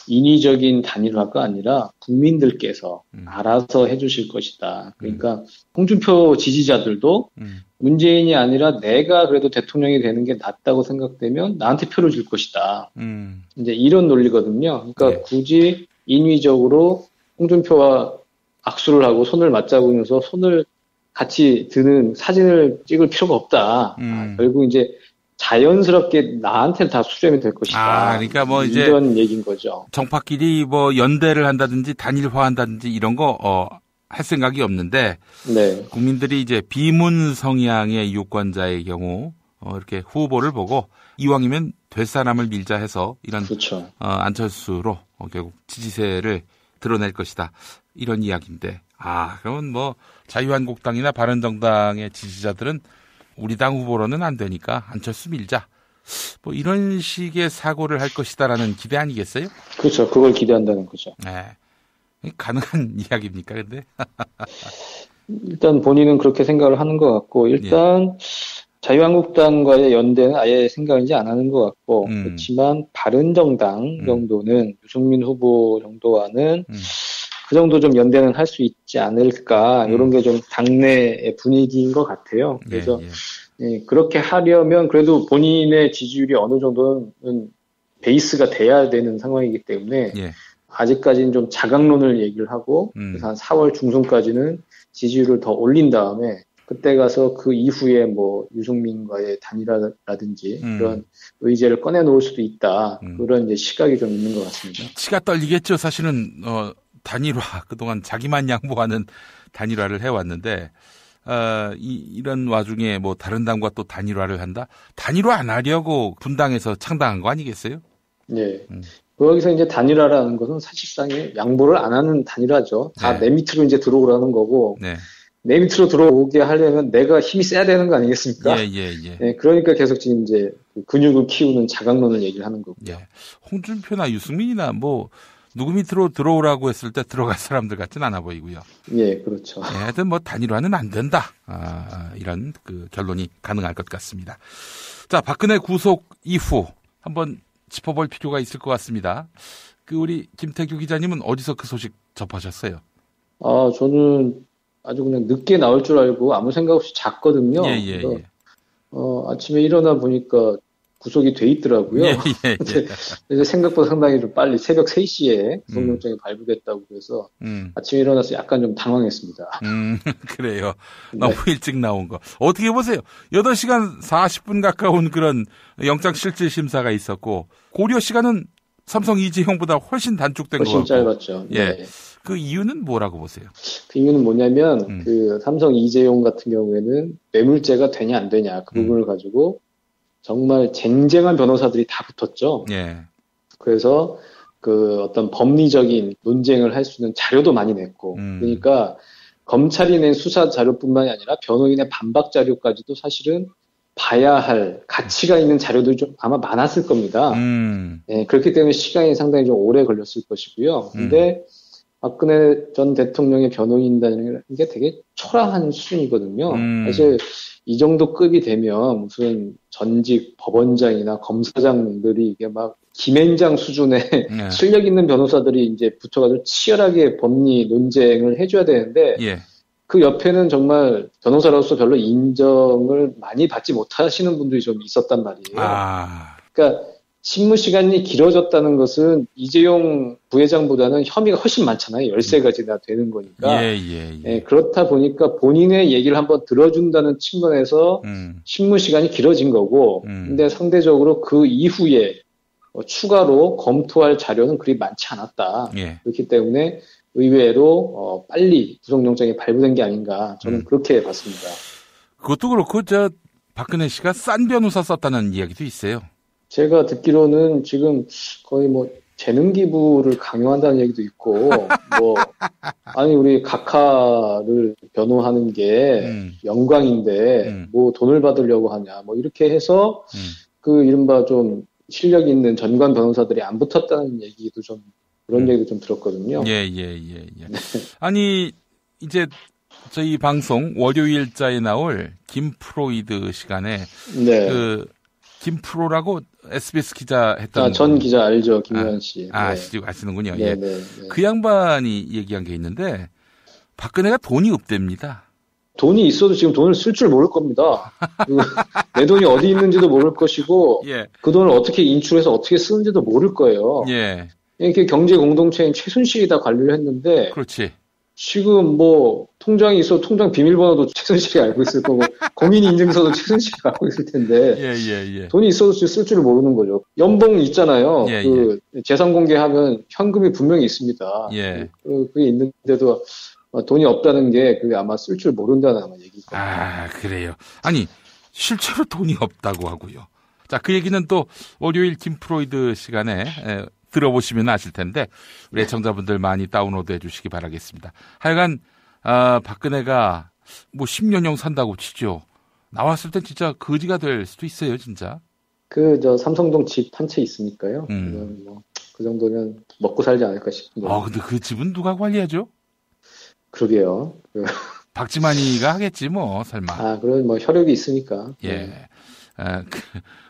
인위적인 단일화가 아니라 국민들께서 알아서 해주실 것이다. 그러니까 홍준표 지지자들도 문재인이 아니라 내가 그래도 대통령이 되는 게 낫다고 생각되면 나한테 표를 줄 것이다. 이제 이런 논리거든요. 그러니까 굳이 인위적으로 홍준표와 악수를 하고 손을 맞잡으면서 손을 같이 드는 사진을 찍을 필요가 없다. 결국 이제 자연스럽게 나한테 다 수렴이 될 것이다. 그러니까 뭐 이제 이런 얘기인 거죠. 정파끼리 뭐 연대를 한다든지 단일화한다든지 이런 거 할 생각이 없는데 네. 국민들이 이제 비문 성향의 유권자의 경우 이렇게 후보를 보고 이왕이면 될 사람을 밀자 해서 이런 그렇죠. 안철수로 결국 지지세를 드러낼 것이다. 이런 이야기인데 그러면 뭐 자유한국당이나 바른정당의 지지자들은 우리 당 후보로는 안 되니까 안철수 밀자. 뭐 이런 식의 사고를 할 것이다라는 기대 아니겠어요? 그렇죠. 그걸 기대한다는 거죠. 네. 가능한 이야기입니까, 근데? 일단 본인은 그렇게 생각을 하는 것 같고, 일단 자유한국당과의 연대는 아예 생각이지 안 하는 것 같고, 그렇지만 바른정당 정도는 유승민 후보 정도와는 그 정도 좀 연대는 할 수 있지 않을까, 이런 게 좀 당내의 분위기인 것 같아요. 그래서 그렇게 하려면 그래도 본인의 지지율이 어느 정도는 베이스가 돼야 되는 상황이기 때문에 아직까지는 좀 자강론을 얘기를 하고 그래서 한 4월 중순까지는 지지율을 더 올린 다음에 그때 가서 그 이후에 뭐 유승민과의 단일화라든지 그런 의제를 꺼내놓을 수도 있다. 그런 이제 시각이 좀 있는 것 같습니다. 치가 떨리겠죠. 사실은 단일화 그동안 자기만 양보하는 단일화를 해왔는데 이런 와중에 뭐 다른 당과 또 단일화를 한다. 단일화 안 하려고 분당에서 창당한 거 아니겠어요? 네. 거기서 이제 단일화라는 것은 사실상의 양보를 안 하는 단일화죠. 다 내 밑으로 이제 들어오라는 거고. 내 밑으로 들어오게 하려면 내가 힘이 세야 되는 거 아니겠습니까? 네, 그러니까 계속 지금 이제 근육을 키우는 자강론을 얘기를 하는 거고요. 홍준표나 유승민이나 뭐 누구 밑으로 들어오라고 했을 때 들어갈 사람들 같지는 않아 보이고요. 예, 그렇죠. 하여튼 뭐 단일화는 안 된다. 이런 그 결론이 가능할 것 같습니다. 자, 박근혜 구속 이후 한번 짚어볼 필요가 있을 것 같습니다. 우리 김태규 기자님은 어디서 그 소식 접하셨어요? 저는 아주 그냥 늦게 나올 줄 알고 아무 생각 없이 잤거든요. 그래서, 아침에 일어나 보니까 구속이 돼 있더라고요. 그래서 생각보다 상당히 좀 빨리 새벽 3시에 구속영장이 발부됐다고 그래서 아침에 일어나서 약간 좀 당황했습니다. 그래요. 너무 일찍 나온 거. 어떻게 보세요? 8시간 40분 가까운 그런 영장실질심사가 있었고 고려 시간은 삼성 이재용보다 훨씬 단축된 거 같고. 훨씬 짧았죠. 네. 그 이유는 뭐라고 보세요? 그 이유는 뭐냐면 그 삼성 이재용 같은 경우에는 뇌물죄가 되냐 안 되냐 그 부분을 가지고 정말 쟁쟁한 변호사들이 다 붙었죠. 그래서 그 어떤 법리적인 논쟁을 할 수 있는 자료도 많이 냈고, 그러니까 검찰이 낸 수사 자료뿐만이 아니라 변호인의 반박 자료까지도 사실은 봐야 할 가치가 있는 자료들이 좀 아마 많았을 겁니다. 그렇기 때문에 시간이 상당히 좀 오래 걸렸을 것이고요. 근데 박근혜 전 대통령의 변호인단이라는 게 되게 초라한 수준이거든요. 사실 이 정도 급이 되면 무슨 전직 법원장이나 검사장들이 이게 막 김앤장 수준의 실력 있는 변호사들이 이제 붙어가지고 치열하게 법리 논쟁을 해줘야 되는데 그 옆에는 정말 변호사로서 별로 인정을 많이 받지 못하시는 분들이 좀 있었단 말이에요. 그러니까 신무 시간이 길어졌다는 것은 이재용 부회장보다는 혐의가 훨씬 많잖아요. 13가지나 되는 거니까. 그렇다 보니까 본인의 얘기를 한번 들어준다는 측면에서 신무 시간이 길어진 거고, 근데 상대적으로 그 이후에 추가로 검토할 자료는 그리 많지 않았다. 그렇기 때문에 의외로 빨리 구속영장이 발부된 게 아닌가 저는 그렇게 봤습니다. 그것도 그렇고 박근혜 씨가 싼 변호사 썼다는 이야기도 있어요. 제가 듣기로는 지금 거의 뭐 재능 기부를 강요한다는 얘기도 있고, 아니 우리 각하를 변호하는 게 영광인데 뭐 돈을 받으려고 하냐, 뭐 이렇게 해서 그 이른바 좀 실력 있는 전관 변호사들이 안 붙었다는 얘기도 좀 그런 얘기도 좀 들었거든요. 아니 이제 저희 방송 월요일자에 나올 김프로이드 시간에 그 김프로라고 SBS 기자 했던. 전 기자 알죠, 김현 씨. 아시는군요. 네, 예. 네. 그 양반이 얘기한 게 있는데 박근혜가 돈이 없답니다. 돈이 있어도 지금 돈을 쓸 줄 모를 겁니다. 내 돈이 어디 있는지도 모를 것이고, 예. 그 돈을 어떻게 인출해서 어떻게 쓰는지도 모를 거예요. 예. 이렇게 경제 공동체인 최순실이 다 관리를 했는데, 그렇지. 지금 뭐 통장이 있어 통장 비밀번호도 최순실이 알고 있을 거고 공인인증서도 최순실이 알고 있을 텐데 예. 돈이 있어도 쓸 줄 모르는 거죠. 연봉 있잖아요. 재산 공개하면 현금이 분명히 있습니다. 예. 그게 있는데도 돈이 없다는 게 그게 아마 쓸 줄 모른다는 아마 얘기죠. 그래요. 아니 실제로 돈이 없다고 하고요. 자, 그 얘기는 또 월요일 김프로이드 시간에 들어보시면 아실 텐데 우리 애청자분들 많이 다운로드해 주시기 바라겠습니다. 하여간 박근혜가 뭐 10년형 산다고 치죠. 나왔을 땐 진짜 거지가 될 수도 있어요, 진짜. 삼성동 집 한 채 있으니까요. 그 정도면 먹고 살지 않을까 싶은데. 근데 그 집은 누가 관리하죠? 그러게요. 박지만이가 하겠지 뭐 설마. 그런 뭐 혈육이 있으니까. 예.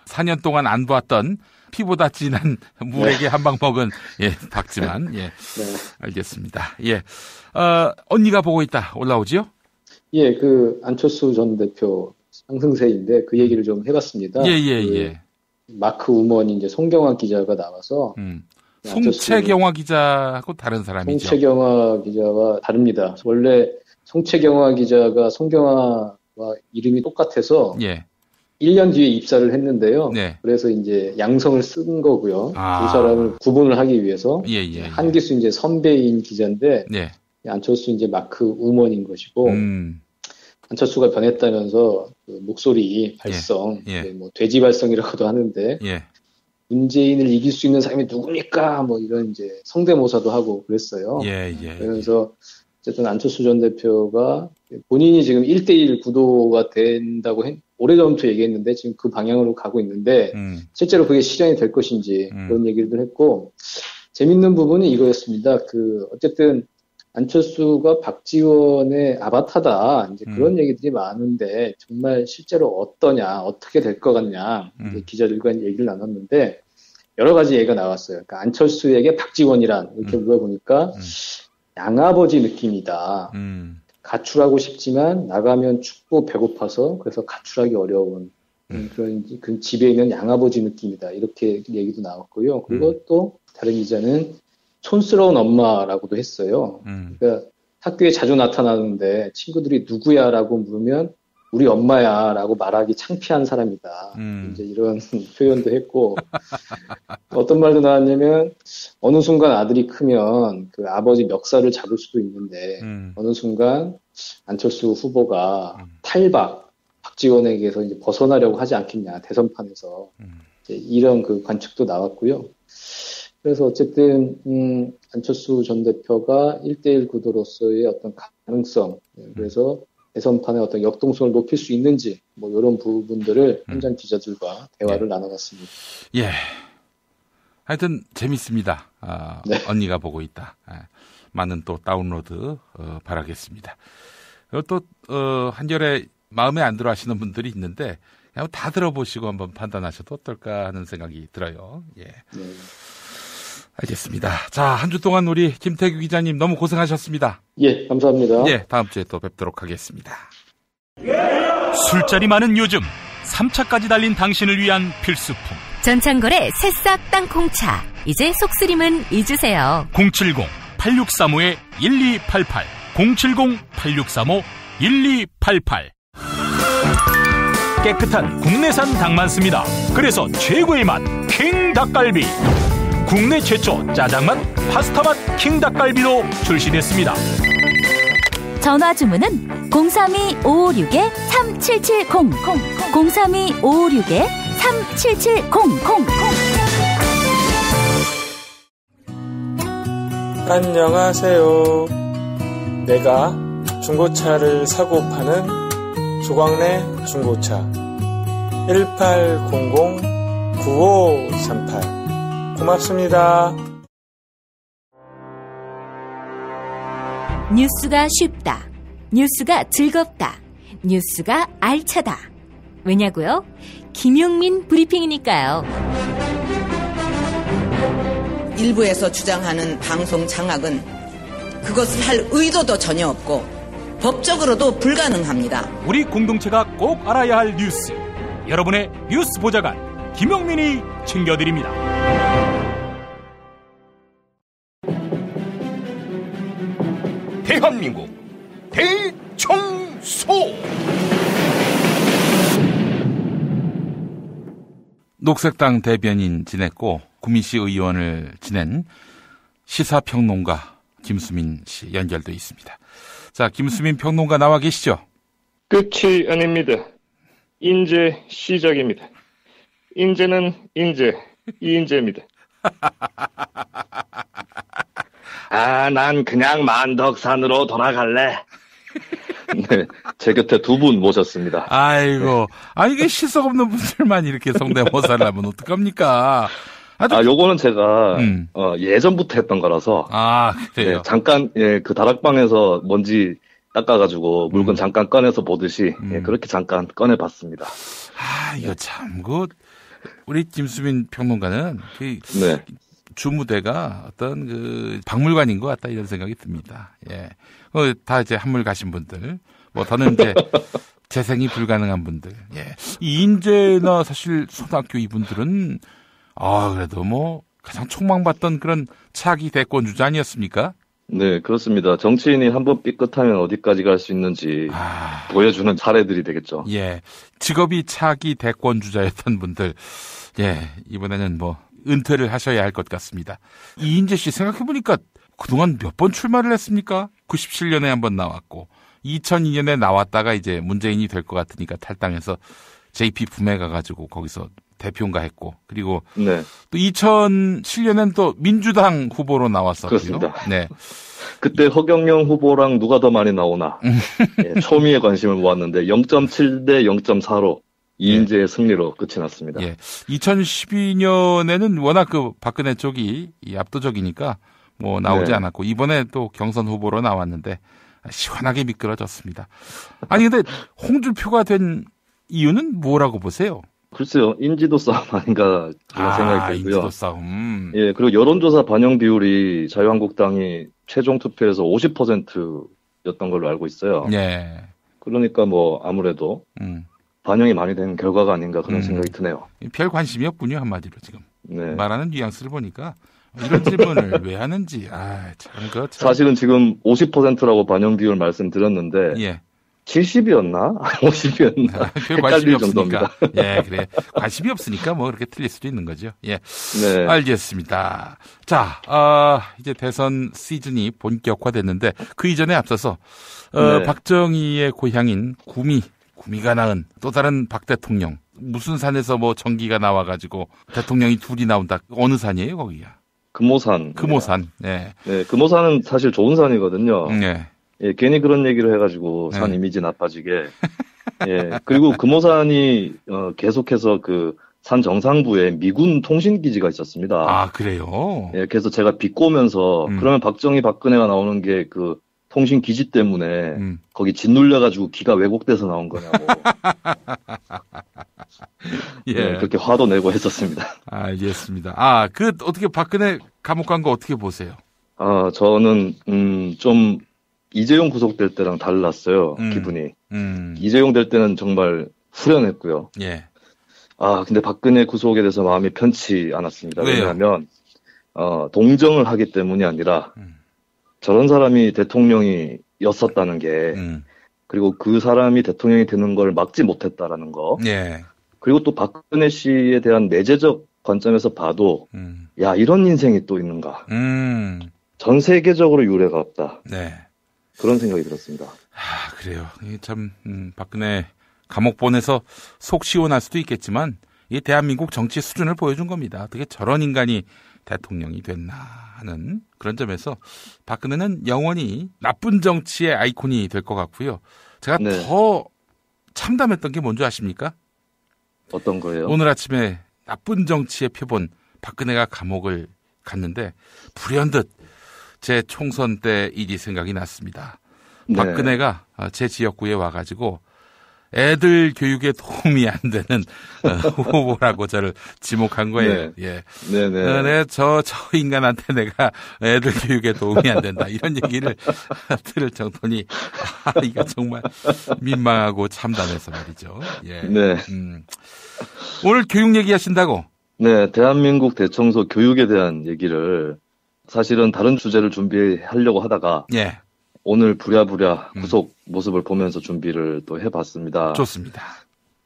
4년 동안 안 봤던 피보다 진한 물에게 한 방 먹은 박지만. 예. 네. 알겠습니다. 예. 언니가 보고 있다 올라오지요? 예, 안철수 전 대표 상승세인데 그 얘기를 좀 해봤습니다. 예. 마크 우먼이 이제 송경화 기자가 나와서. 송채경화 기자하고 다른 사람이죠. 송채경화 기자와 다릅니다. 원래 송채경화 기자가 송경화와 이름이 똑같아서 1년 뒤에 입사를 했는데요. 그래서 이제 양성을 쓴 거고요. 두 사람을 구분을 하기 위해서 한기수 이제 선배인 기자인데 안철수 이제 마크 우먼인 것이고 안철수가 변했다면서 그 목소리 발성, 뭐 돼지 발성이라고도 하는데. 문재인을 이길 수 있는 사람이 누굽니까? 뭐 이런 이제 성대모사도 하고 그랬어요. 그래서 어쨌든 안철수 전 대표가 본인이 지금 1대1 구도가 된다고 오래전부터 얘기했는데 지금 그 방향으로 가고 있는데 실제로 그게 실현이 될 것인지 그런 얘기를 했고 재밌는 부분이 이거였습니다. 어쨌든 안철수가 박지원의 아바타다. 이제 그런 얘기들이 많은데 정말 실제로 어떠냐, 어떻게 될 것 같냐. 기자들과 얘기를 나눴는데 여러 가지 얘기가 나왔어요. 그러니까 안철수에게 박지원이란 이렇게 물어보니까 양아버지 느낌이다. 가출하고 싶지만 나가면 춥고 배고파서 그래서 가출하기 어려운 그런 집에 있는 양아버지 느낌이다. 이렇게 얘기도 나왔고요. 그리고 또 다른 기자는 촌스러운 엄마라고도 했어요. 그러니까 학교에 자주 나타나는데 친구들이 누구야라고 물으면 우리 엄마야라고 말하기 창피한 사람이다. 이제 이런 표현도 했고 어떤 말도 나왔냐면 어느 순간 아들이 크면 그 아버지 멱살을 잡을 수도 있는데 어느 순간 안철수 후보가 박지원에게서 이제 벗어나려고 하지 않겠냐 대선판에서 이제 이런 그 관측도 나왔고요. 그래서 어쨌든 안철수 전 대표가 1대1 구도로서의 어떤 가능성, 그래서 대선판의 어떤 역동성을 높일 수 있는지 뭐 이런 부분들을 현장 기자들과 대화를 나눠봤습니다. 예, 하여튼 재밌습니다. 언니가 보고 있다. 많은 또 다운로드 바라겠습니다. 그리고 또 한결에 마음에 안 들어 하시는 분들이 있는데 그냥 다 들어보시고 한번 판단하셔도 어떨까 하는 생각이 들어요. 예. 알겠습니다. 자, 한 주 동안 우리 김태규 기자님 너무 고생하셨습니다. 예, 감사합니다. 예, 다음 주에 또 뵙도록 하겠습니다. 술자리 많은 요즘 3차까지 달린 당신을 위한 필수품. 전창걸의 새싹 땅콩차. 이제 속쓰림은 잊으세요. 070-8635-1288 070-8635-1288 깨끗한 국내산 닭만 씁니다. 그래서 최고의 맛 킹 닭갈비. 국내 최초 짜장맛, 파스타맛 킹 닭갈비로 출시됐습니다. 전화 주문은 032-556-3770 032-556-3770. 안녕하세요. 내가 중고차를 사고 파는 조광래 중고차 1800-9538 고맙습니다. 뉴스가 쉽다. 뉴스가 즐겁다. 뉴스가 알차다. 왜냐고요? 김용민 브리핑이니까요. 일부에서 주장하는 방송 장악은 그것을 할 의도도 전혀 없고 법적으로도 불가능합니다. 우리 공동체가 꼭 알아야 할 뉴스. 여러분의 뉴스 보좌관 김용민이 챙겨드립니다. 대한민국 대청소. 녹색당 대변인 지냈고 구미시 의원을 지낸 시사평론가 김수민 씨 연결돼 있습니다. 자, 김수민 평론가 나와 계시죠? 끝이 아닙니다. 인제 시작입니다. 인제는 인제, 이인제입니다. 난 그냥 만덕산으로 돌아갈래. 네, 제 곁에 두 분 모셨습니다. 아이고, 이게 실속 없는 분들만 이렇게 성대모사를 하면 어떡합니까? 요거는 제가, 예전부터 했던 거라서. 그래요? 네, 잠깐, 그 다락방에서 먼지 닦아가지고 물건 잠깐 꺼내서 보듯이, 그렇게 잠깐 꺼내봤습니다. 이거 참, 우리 김수민 평론가는 네. 주무대가 어떤 박물관인 것 같다 이런 생각이 듭니다. 예. 다 이제 한물 가신 분들, 더는 이제 재생이 불가능한 분들, 예. 이인재나 사실 초등학교 이분들은, 그래도 가장 촉망받던 그런 차기 대권 주자 아니었습니까? 네, 그렇습니다. 정치인이 한번 삐끗하면 어디까지 갈 수 있는지 보여주는 사례들이 되겠죠. 예. 직업이 차기 대권 주자였던 분들, 예. 이번에는 은퇴를 하셔야 할 것 같습니다. 이인재 씨 생각해보니까 그동안 몇 번 출마를 했습니까? 97년에 한번 나왔고 2002년에 나왔다가 이제 문재인이 될 것 같으니까 탈당해서 JP 품에 가가지고 거기서 대표인가 했고 그리고 네. 또 2007년엔 또 민주당 후보로 나왔었고요. 그렇습니다. 네. 그때 허경영 후보랑 누가 더 많이 나오나 초미의 관심을 모았는데 0.7대 0.4로 이인재의 승리로 끝이 났습니다. 예. 2012년에는 워낙 박근혜 쪽이 압도적이니까 나오지 네. 않았고 이번에 또 경선 후보로 나왔는데 시원하게 미끄러졌습니다. 아니 근데 홍준표가 된 이유는 뭐라고 보세요? 글쎄요. 인지도 싸움 아닌가 그런 생각이 들고요. 인지도 싸움. 예, 그리고 여론조사 반영 비율이 자유한국당이 최종 투표에서 50%였던 걸로 알고 있어요. 예. 그러니까 아무래도 반영이 많이 된 결과가 아닌가 그런 생각이 드네요. 별 관심이 없군요, 한마디로 지금. 네. 말하는 뉘앙스를 보니까 이런 질문을 왜 하는지. 참. 사실은 지금 50%라고 반영 비율 말씀드렸는데 예. 70이었나? 50이었나? 별 관심이 헷갈릴 없으니까. 정도입니다. 예, 그래. 관심이 없으니까 그렇게 틀릴 수도 있는 거죠. 예. 네. 알겠습니다. 자, 이제 대선 시즌이 본격화됐는데 그 이전에 앞서서 네. 박정희의 고향인 구미가 낳은 또 다른 박 대통령. 무슨 산에서 전기가 나와가지고 대통령이 둘이 나온다. 어느 산이에요, 거기가? 금오산. 네. 네, 금오산은 사실 좋은 산이거든요. 네. 예, 괜히 그런 얘기를 해가지고 산 이미지 나빠지게. 예, 그리고 금오산이 계속해서 산 정상부에 미군 통신기지가 있었습니다. 그래요? 예, 그래서 제가 비꼬면서 그러면 박정희 박근혜가 나오는 게 통신기지 때문에 거기 짓눌려가지고 기가 왜곡돼서 나온 거냐고. 예. 네, 그렇게 화도 내고 했었습니다. 알겠습니다. 어떻게 박근혜 감옥 간 거 어떻게 보세요? 저는 좀 이재용 구속될 때랑 달랐어요. 기분이. 이재용 될 때는 정말 후련했고요. 예. 근데 박근혜 구속에 대해서 마음이 편치 않았습니다. 왜요? 왜냐하면 동정을 하기 때문이 아니라 저런 사람이 대통령이었었다는 게 그리고 그 사람이 대통령이 되는 걸 막지 못했다라는 거. 예. 그리고 또 박근혜 씨에 대한 내재적 관점에서 봐도 이런 인생이 또 있는가. 전 세계적으로 유례가 없다. 네. 그런 생각이 들었습니다. 그래요. 참 박근혜 감옥 보내서 속 시원할 수도 있겠지만 이 대한민국 정치 수준을 보여준 겁니다. 어떻게 저런 인간이 대통령이 됐나 하는 그런 점에서 박근혜는 영원히 나쁜 정치의 아이콘이 될 것 같고요. 제가 더 참담했던 게 뭔지 아십니까? 어떤 거예요? 오늘 아침에 나쁜 정치의 표본 박근혜가 감옥을 갔는데 불현듯 제 총선 때 일이 생각이 났습니다. 네. 박근혜가 제 지역구에 와가지고 애들 교육에 도움이 안 되는 후보라고 저를 지목한 거예요. 네. 예. 네네. 저 인간한테 내가 애들 교육에 도움이 안 된다. 이런 얘기를 들을 정도니, 이거 정말 민망하고 참담해서 말이죠. 예. 네. 오늘 교육 얘기하신다고? 네, 대한민국 대청소 교육에 대한 얘기를 사실은 다른 주제를 준비하려고 하다가 예. 오늘 부랴부랴 구속 모습을 보면서 준비를 또 해봤습니다. 좋습니다.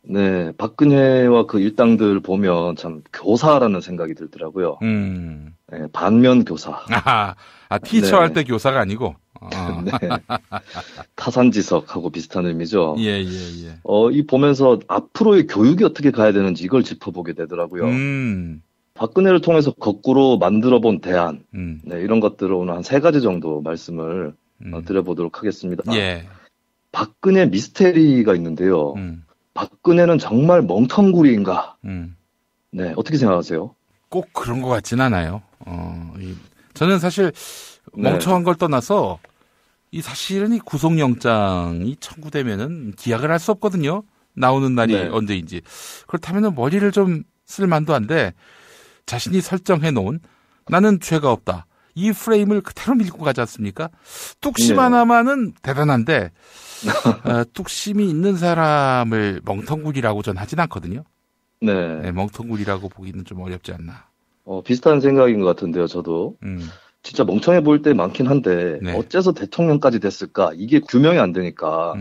네, 박근혜와 그 일당들 보면 참 교사라는 생각이 들더라고요. 네, 반면 교사. 티처 네. 할 때 교사가 아니고. 네. 타산지석하고 비슷한 의미죠. 예. 이 보면서 앞으로의 교육이 어떻게 가야 되는지 이걸 짚어보게 되더라고요. 박근혜를 통해서 거꾸로 만들어 본 대안, 네, 이런 것들을 오늘 한 3가지 정도 말씀을 드려보도록 하겠습니다. 예. 박근혜 미스테리가 있는데요. 박근혜는 정말 멍텅구리인가? 네, 어떻게 생각하세요? 꼭 그런 것 같진 않아요. 저는 사실 멍청한 걸 떠나서 사실은 이 구속영장이 청구되면은 기약을 할 수 없거든요. 나오는 날이 언제인지. 그렇다면은 머리를 좀 쓸 만도 한데 자신이 설정해 놓은 나는 죄가 없다. 이 프레임을 그대로 밀고 가지 않습니까? 뚝심 하나만은 대단한데 뚝심이 있는 사람을 멍텅구리라고 전 하진 않거든요. 네, 멍텅구리라고 보기는 좀 어렵지 않나. 비슷한 생각인 것 같은데요, 저도. 진짜 멍청해 보일 때 많긴 한데 어째서 대통령까지 됐을까? 이게 규명이 안 되니까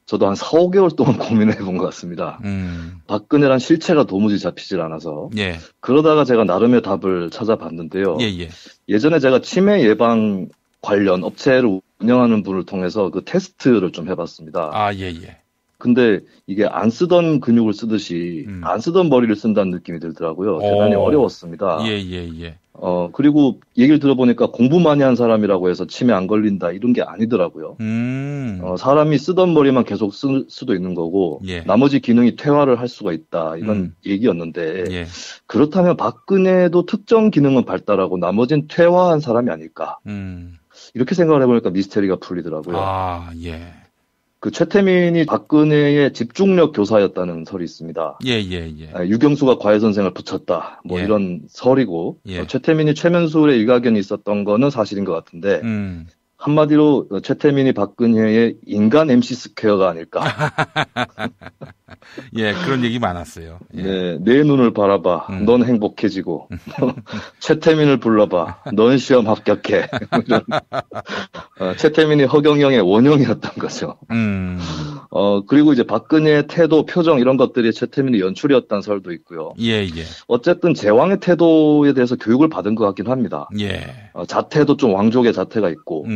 저도 한 4, 5개월 동안 고민해 본 것 같습니다. 박근혜란 실체가 도무지 잡히질 않아서. 예. 그러다가 제가 나름의 답을 찾아봤는데요. 예. 예전에 제가 치매 예방 관련 업체를 운영하는 분을 통해서 그 테스트를 좀 해봤습니다. 예. 근데 이게 안 쓰던 근육을 쓰듯이 안 쓰던 머리를 쓴다는 느낌이 들더라고요. 대단히 어려웠습니다. 예. 그리고 얘기를 들어보니까 공부 많이 한 사람이라고 해서 치매 안 걸린다 이런 게 아니더라고요. 사람이 쓰던 머리만 계속 쓸 수도 있는 거고 나머지 기능이 퇴화를 할 수가 있다 이런 얘기였는데 그렇다면 박근혜도 특정 기능은 발달하고 나머지는 퇴화한 사람이 아닐까 이렇게 생각을 해보니까 미스테리가 풀리더라고요. 예. 그 최태민이 박근혜의 집중력 교사였다는 설이 있습니다. 예. 유경수가 과외 선생을 붙였다. 이런 설이고 최태민이 최면술의 일가견이 있었던 거는 사실인 것 같은데 한마디로 최태민이 박근혜의 인간 MC 스퀘어가 아닐까. 예, 그런 얘기 많았어요. 예. 네, 내 눈을 바라봐. 넌 행복해지고. 최태민을 불러봐. 넌 시험 합격해. 최태민이 허경영의 원형이었던 거죠. 그리고 이제 박근혜의 태도, 표정 이런 것들이 최태민의 연출이었다는 설도 있고요. 예. 어쨌든 제왕의 태도에 대해서 교육을 받은 것 같긴 합니다. 예. 자태도 좀 왕족의 자태가 있고.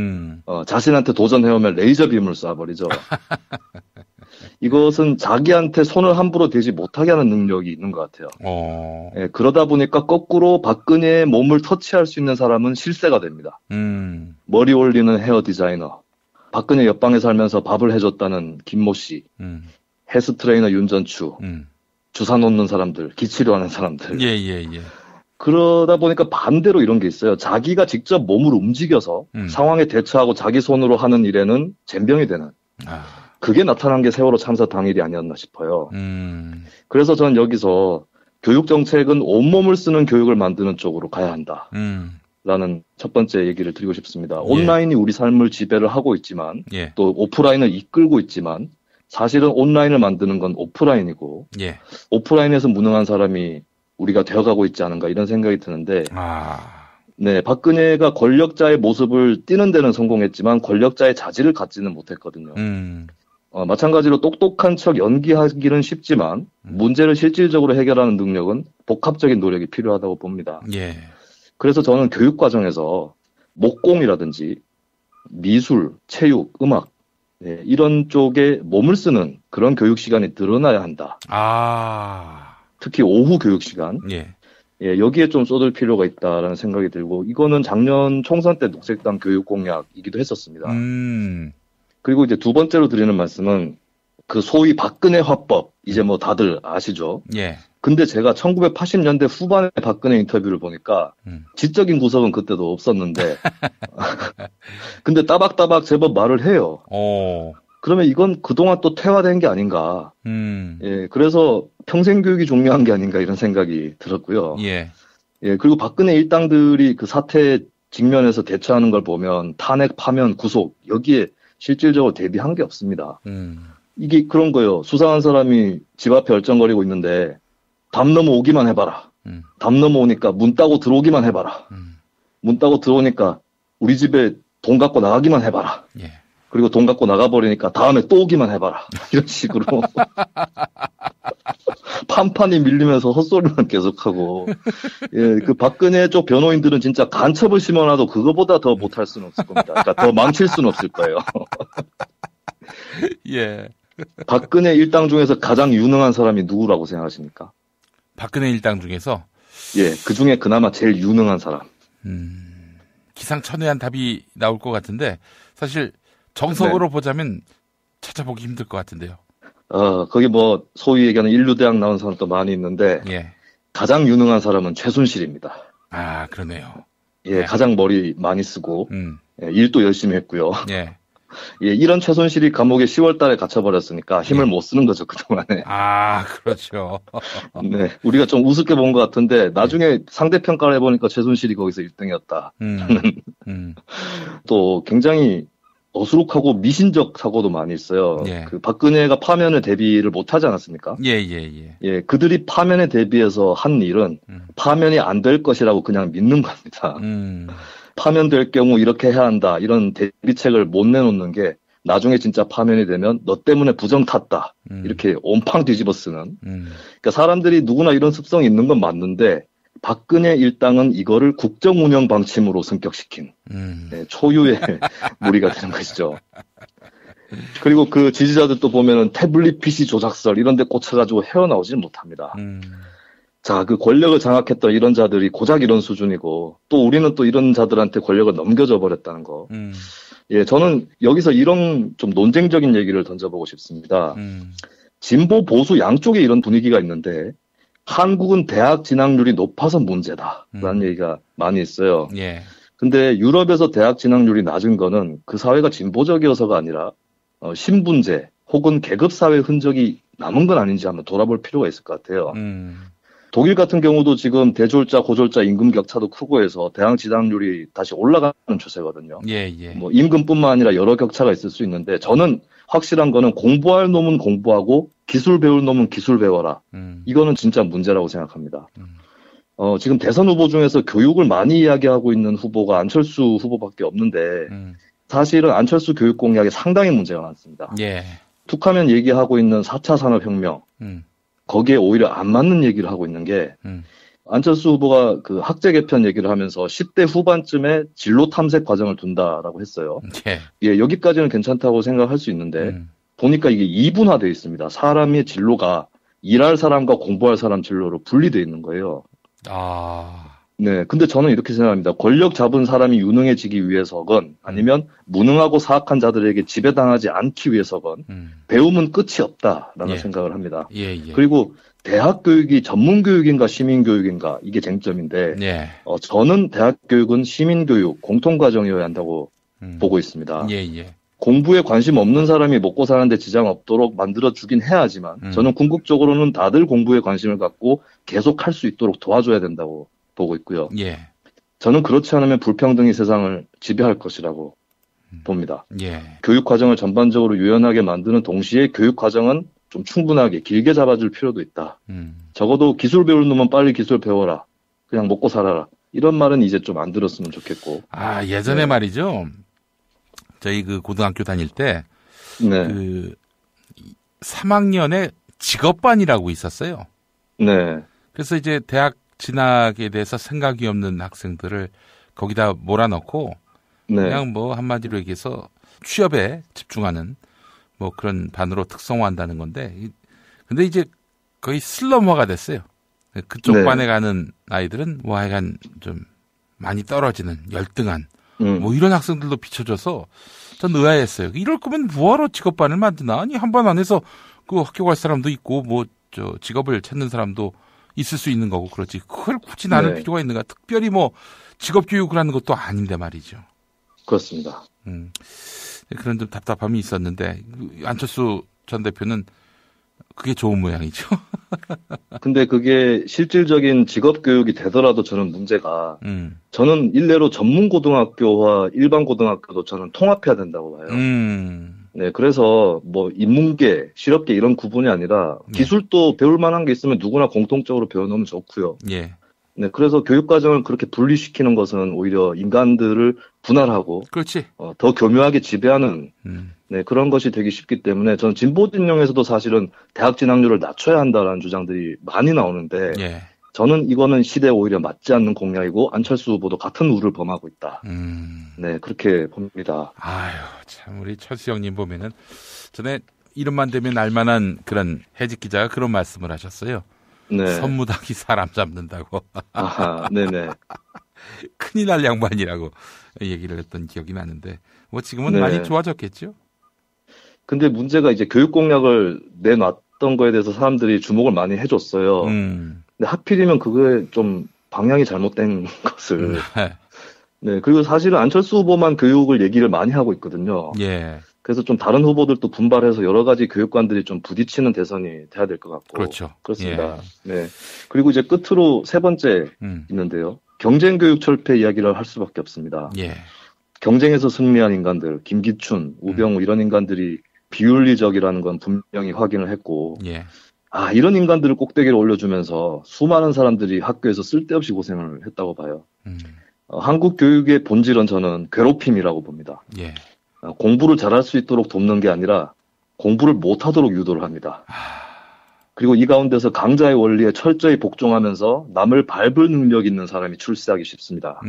자신한테 도전해오면 레이저 빔을 쏴버리죠. 이것은 자기한테 손을 함부로 대지 못하게 하는 능력이 있는 것 같아요. 예, 그러다 보니까 거꾸로 박근혜의 몸을 터치할 수 있는 사람은 실세가 됩니다. 머리 올리는 헤어 디자이너, 박근혜 옆방에 살면서 밥을 해줬다는 김모 씨, 헬스 트레이너 윤전추, 주사 놓는 사람들, 기치료하는 사람들. 예. 그러다 보니까 반대로 이런 게 있어요. 자기가 직접 몸을 움직여서 상황에 대처하고 자기 손으로 하는 일에는 젬병이 되는. 그게 나타난 게 세월호 참사 당일이 아니었나 싶어요. 그래서 저는 여기서 교육 정책은 온몸을 쓰는 교육을 만드는 쪽으로 가야 한다. 라는 첫 번째 얘기를 드리고 싶습니다. 온라인이 우리 삶을 지배를 하고 있지만 또 오프라인을 이끌고 있지만 사실은 온라인을 만드는 건 오프라인이고 오프라인에서 무능한 사람이 우리가 되어가고 있지 않은가 이런 생각이 드는데 네, 박근혜가 권력자의 모습을 띠는 데는 성공했지만 권력자의 자질을 갖지는 못했거든요. 마찬가지로 똑똑한 척 연기하기는 쉽지만 문제를 실질적으로 해결하는 능력은 복합적인 노력이 필요하다고 봅니다. 그래서 저는 교육 과정에서 목공이라든지 미술, 체육, 음악 이런 쪽에 몸을 쓰는 그런 교육 시간이 늘어나야 한다. 특히 오후 교육 시간. 여기에 좀 쏟을 필요가 있다라는 생각이 들고 이거는 작년 총선 때 녹색당 교육 공약이기도 했었습니다. 그리고 이제 두 번째로 드리는 말씀은 그 소위 박근혜 화법 이제 뭐 다들 아시죠? 근데 제가 1980년대 후반에 박근혜 인터뷰를 보니까 지적인 구석은 그때도 없었는데 근데 따박따박 제법 말을 해요. 그러면 이건 그동안 또 퇴화된 게 아닌가. 예, 그래서 평생 교육이 종료한 게 아닌가 이런 생각이 들었고요. 예. 예, 그리고 박근혜 일당들이 그 사태에 직면해서 대처하는 걸 보면 탄핵, 파면, 구속 여기에 실질적으로 대비한 게 없습니다. 이게 그런 거예요. 수상한 사람이 집 앞에 얼쩡거리고 있는데 담 넘어오기만 해봐라. 담 넘어오니까 문 따고 들어오기만 해봐라. 문 따고 들어오니까 우리 집에 돈 갖고 나가기만 해봐라. 예. 그리고 돈 갖고 나가버리니까 다음에 또 오기만 해봐라. 이런 식으로. 판판이 밀리면서 헛소리만 계속하고. 예, 그 박근혜 쪽 변호인들은 진짜 간첩을 심어놔도 그거보다 더 못할 수는 없을 겁니다. 그러니까 더 망칠 수는 없을 거예요. 예. 박근혜 일당 중에서 가장 유능한 사람이 누구라고 생각하십니까? 박근혜 일당 중에서? 예, 그 중에 그나마 제일 유능한 사람. 기상천외한 답이 나올 것 같은데, 사실 정석으로 보자면 찾아보기 힘들 것 같은데요. 거기 뭐 소위 얘기하는 인류대학 나온 사람도 많이 있는데 예. 가장 유능한 사람은 최순실입니다. 아, 그러네요. 예, 가장 머리 많이 쓰고 예, 일도 열심히 했고요. 예. 예, 이런 최순실이 감옥에 10월 달에 갇혀버렸으니까 힘을 못 쓰는 거죠, 그동안에. 아, 그렇죠. 네, 우리가 좀 우습게 본 것 같은데 나중에 상대평가를 해보니까 최순실이 거기서 1등이었다. 또 굉장히 어수룩하고 미신적 사고도 많이 있어요. 예. 그 박근혜가 파면에 대비를 못하지 않았습니까? 예. 그들이 파면에 대비해서 한 일은 파면이 안 될 것이라고 그냥 믿는 겁니다. 파면될 경우 이렇게 해야 한다. 이런 대비책을 못 내놓는 게 나중에 진짜 파면이 되면 너 때문에 부정 탔다. 이렇게 온팡 뒤집어 쓰는. 그러니까 사람들이 누구나 이런 습성이 있는 건 맞는데 박근혜 일당은 이거를 국정운영 방침으로 승격시킨 네, 초유의 무리가 되는 것이죠. 그리고 그 지지자들도 보면은 태블릿 PC 조작설 이런 데 꽂혀가지고 헤어나오지는 못합니다. 자, 그 권력을 장악했던 이런 자들이 고작 이런 수준이고 또 우리는 또 이런 자들한테 권력을 넘겨줘 버렸다는 거. 예, 저는 여기서 이런 좀 논쟁적인 얘기를 던져보고 싶습니다. 진보 보수 양쪽에 이런 분위기가 있는데 한국은 대학 진학률이 높아서 문제다라는 얘기가 많이 있어요. 예. 근데 유럽에서 대학 진학률이 낮은 거는 그 사회가 진보적이어서가 아니라 신분제 혹은 계급사회 흔적이 남은 건 아닌지 한번 돌아볼 필요가 있을 것 같아요. 독일 같은 경우도 지금 대졸자, 고졸자 임금 격차도 크고 해서 대학 진학률이 다시 올라가는 추세거든요. 예. 뭐 임금뿐만 아니라 여러 격차가 있을 수 있는데 저는 확실한 거는 공부할 놈은 공부하고 기술 배울 놈은 기술 배워라. 이거는 진짜 문제라고 생각합니다. 지금 대선 후보 중에서 교육을 많이 이야기하고 있는 후보가 안철수 후보밖에 없는데 사실은 안철수 교육 공약에 상당히 문제가 많습니다. 예. 툭하면 얘기하고 있는 4차 산업혁명 거기에 오히려 안 맞는 얘기를 하고 있는 게 안철수 후보가 그 학제 개편 얘기를 하면서 10대 후반쯤에 진로 탐색 과정을 둔다라고 했어요. 예, 여기까지는 괜찮다고 생각할 수 있는데 보니까 이게 이분화되어 있습니다. 사람의 진로가 일할 사람과 공부할 사람 진로로 분리되어 있는 거예요. 네, 근데 저는 이렇게 생각합니다. 권력 잡은 사람이 유능해지기 위해서건 아니면 무능하고 사악한 자들에게 지배당하지 않기 위해서건 배움은 끝이 없다라는 생각을 합니다. 그리고 대학 교육이 전문 교육인가 시민 교육인가 이게 쟁점인데 저는 대학 교육은 시민 교육 공통 과정이어야 한다고 보고 있습니다. 공부에 관심 없는 사람이 먹고 사는데 지장 없도록 만들어주긴 해야지만 저는 궁극적으로는 다들 공부에 관심을 갖고 계속 할 수 있도록 도와줘야 된다고 보고 있고요. 저는 그렇지 않으면 불평등이 세상을 지배할 것이라고 봅니다. 교육 과정을 전반적으로 유연하게 만드는 동시에 교육 과정은 좀 충분하게 길게 잡아줄 필요도 있다. 적어도 기술 배울 놈은 빨리 기술 배워라. 그냥 먹고 살아라. 이런 말은 이제 좀 안 들었으면 좋겠고. 예전에 말이죠. 저희 그 고등학교 다닐 때 그 3학년에 직업반이라고 있었어요. 그래서 이제 대학 진학에 대해서 생각이 없는 학생들을 거기다 몰아넣고 그냥 뭐 한마디로 얘기해서 취업에 집중하는 뭐 그런 반으로 특성화한다는 건데 근데 이제 거의 슬럼화가 됐어요. 그쪽 반에 가는 아이들은 뭐 하여간 좀 많이 떨어지는 열등한 뭐 이런 학생들도 비춰져서 전 의아했어요. 이럴 거면 뭐하러 직업반을 만드나? 아니 한 반 안에서 그 학교 갈 사람도 있고 뭐 저 직업을 찾는 사람도 있을 수 있는 거고 그렇지. 그걸 굳이 나눌 필요가 있는가? 특별히 뭐 직업 교육을 하는 것도 아닌데 말이죠. 그렇습니다. 그런 좀 답답함이 있었는데 안철수 전 대표는 그게 좋은 모양이죠. 근데 그게 실질적인 직업 교육이 되더라도 저는 문제가 저는 일례로 전문 고등학교와 일반 고등학교도 저는 통합해야 된다고 봐요. 네, 그래서 뭐 인문계, 실업계 이런 구분이 아니라 기술도 배울 만한 게 있으면 누구나 공통적으로 배워놓으면 좋고요. 예. 네, 그래서 교육 과정을 그렇게 분리시키는 것은 오히려 인간들을 분할하고, 그렇지. 더 교묘하게 지배하는, 네, 그런 것이 되기 쉽기 때문에 저는 진보 진영에서도 사실은 대학 진학률을 낮춰야 한다라는 주장들이 많이 나오는데, 예. 저는 이거는 시대에 오히려 맞지 않는 공약이고 안철수 후보도 같은 우를 범하고 있다. 네, 그렇게 봅니다. 아유, 참 우리 철수 형님 보면은 전에 이름만 되면 알만한 그런 해직 기자가 그런 말씀을 하셨어요. 네. 선무당이 사람 잡는다고. 아하, 네네. 큰일 날 양반이라고 얘기를 했던 기억이 나는데, 뭐 지금은 네. 많이 좋아졌겠죠? 근데 문제가 이제 교육 공약을 내놨던 거에 대해서 사람들이 주목을 많이 해줬어요. 근데 하필이면 그거에 좀 방향이 잘못된 것을. 네. 그리고 사실은 안철수 후보만 교육을 얘기를 많이 하고 있거든요. 예. 그래서 좀 다른 후보들도 분발해서 여러 가지 교육관들이 좀 부딪히는 대선이 돼야 될 것 같고. 그렇죠. 그렇습니다. 예. 네. 그리고 이제 끝으로 세 번째 있는데요. 경쟁교육 철폐 이야기를 할 수밖에 없습니다. 예. 경쟁에서 승리한 인간들, 김기춘, 우병우 이런 인간들이 비윤리적이라는 건 분명히 확인을 했고. 예. 이런 인간들을 꼭대기로 올려주면서 수많은 사람들이 학교에서 쓸데없이 고생을 했다고 봐요. 한국 교육의 본질은 저는 괴롭힘이라고 봅니다. 예. 공부를 잘할 수 있도록 돕는 게 아니라 공부를 못하도록 유도를 합니다. 그리고 이 가운데서 강자의 원리에 철저히 복종하면서 남을 밟을 능력 있는 사람이 출세하기 쉽습니다.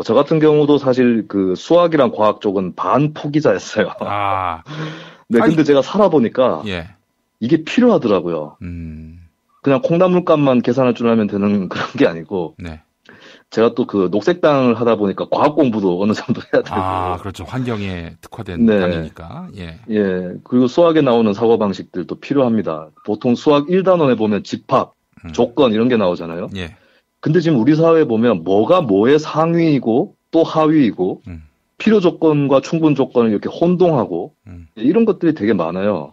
저 같은 경우도 사실 그 수학이랑 과학 쪽은 반포기자였어요. 네, 근데 제가 살아보니까 예. 이게 필요하더라고요. 그냥 콩나물값만 계산할 줄 알면 되는 그런 게 아니고. 네. 제가 또 그 녹색당을 하다 보니까 과학 공부도 어느 정도 해야 되고. 그렇죠. 환경에 특화된 네. 당이니까. 예. 예. 그리고 수학에 나오는 사고방식들도 필요합니다. 보통 수학 1단원에 보면 집합, 조건 이런 게 나오잖아요. 예. 근데 지금 우리 사회에 보면 뭐가 뭐의 상위이고 또 하위이고 필요 조건과 충분 조건을 이렇게 혼동하고 이런 것들이 되게 많아요.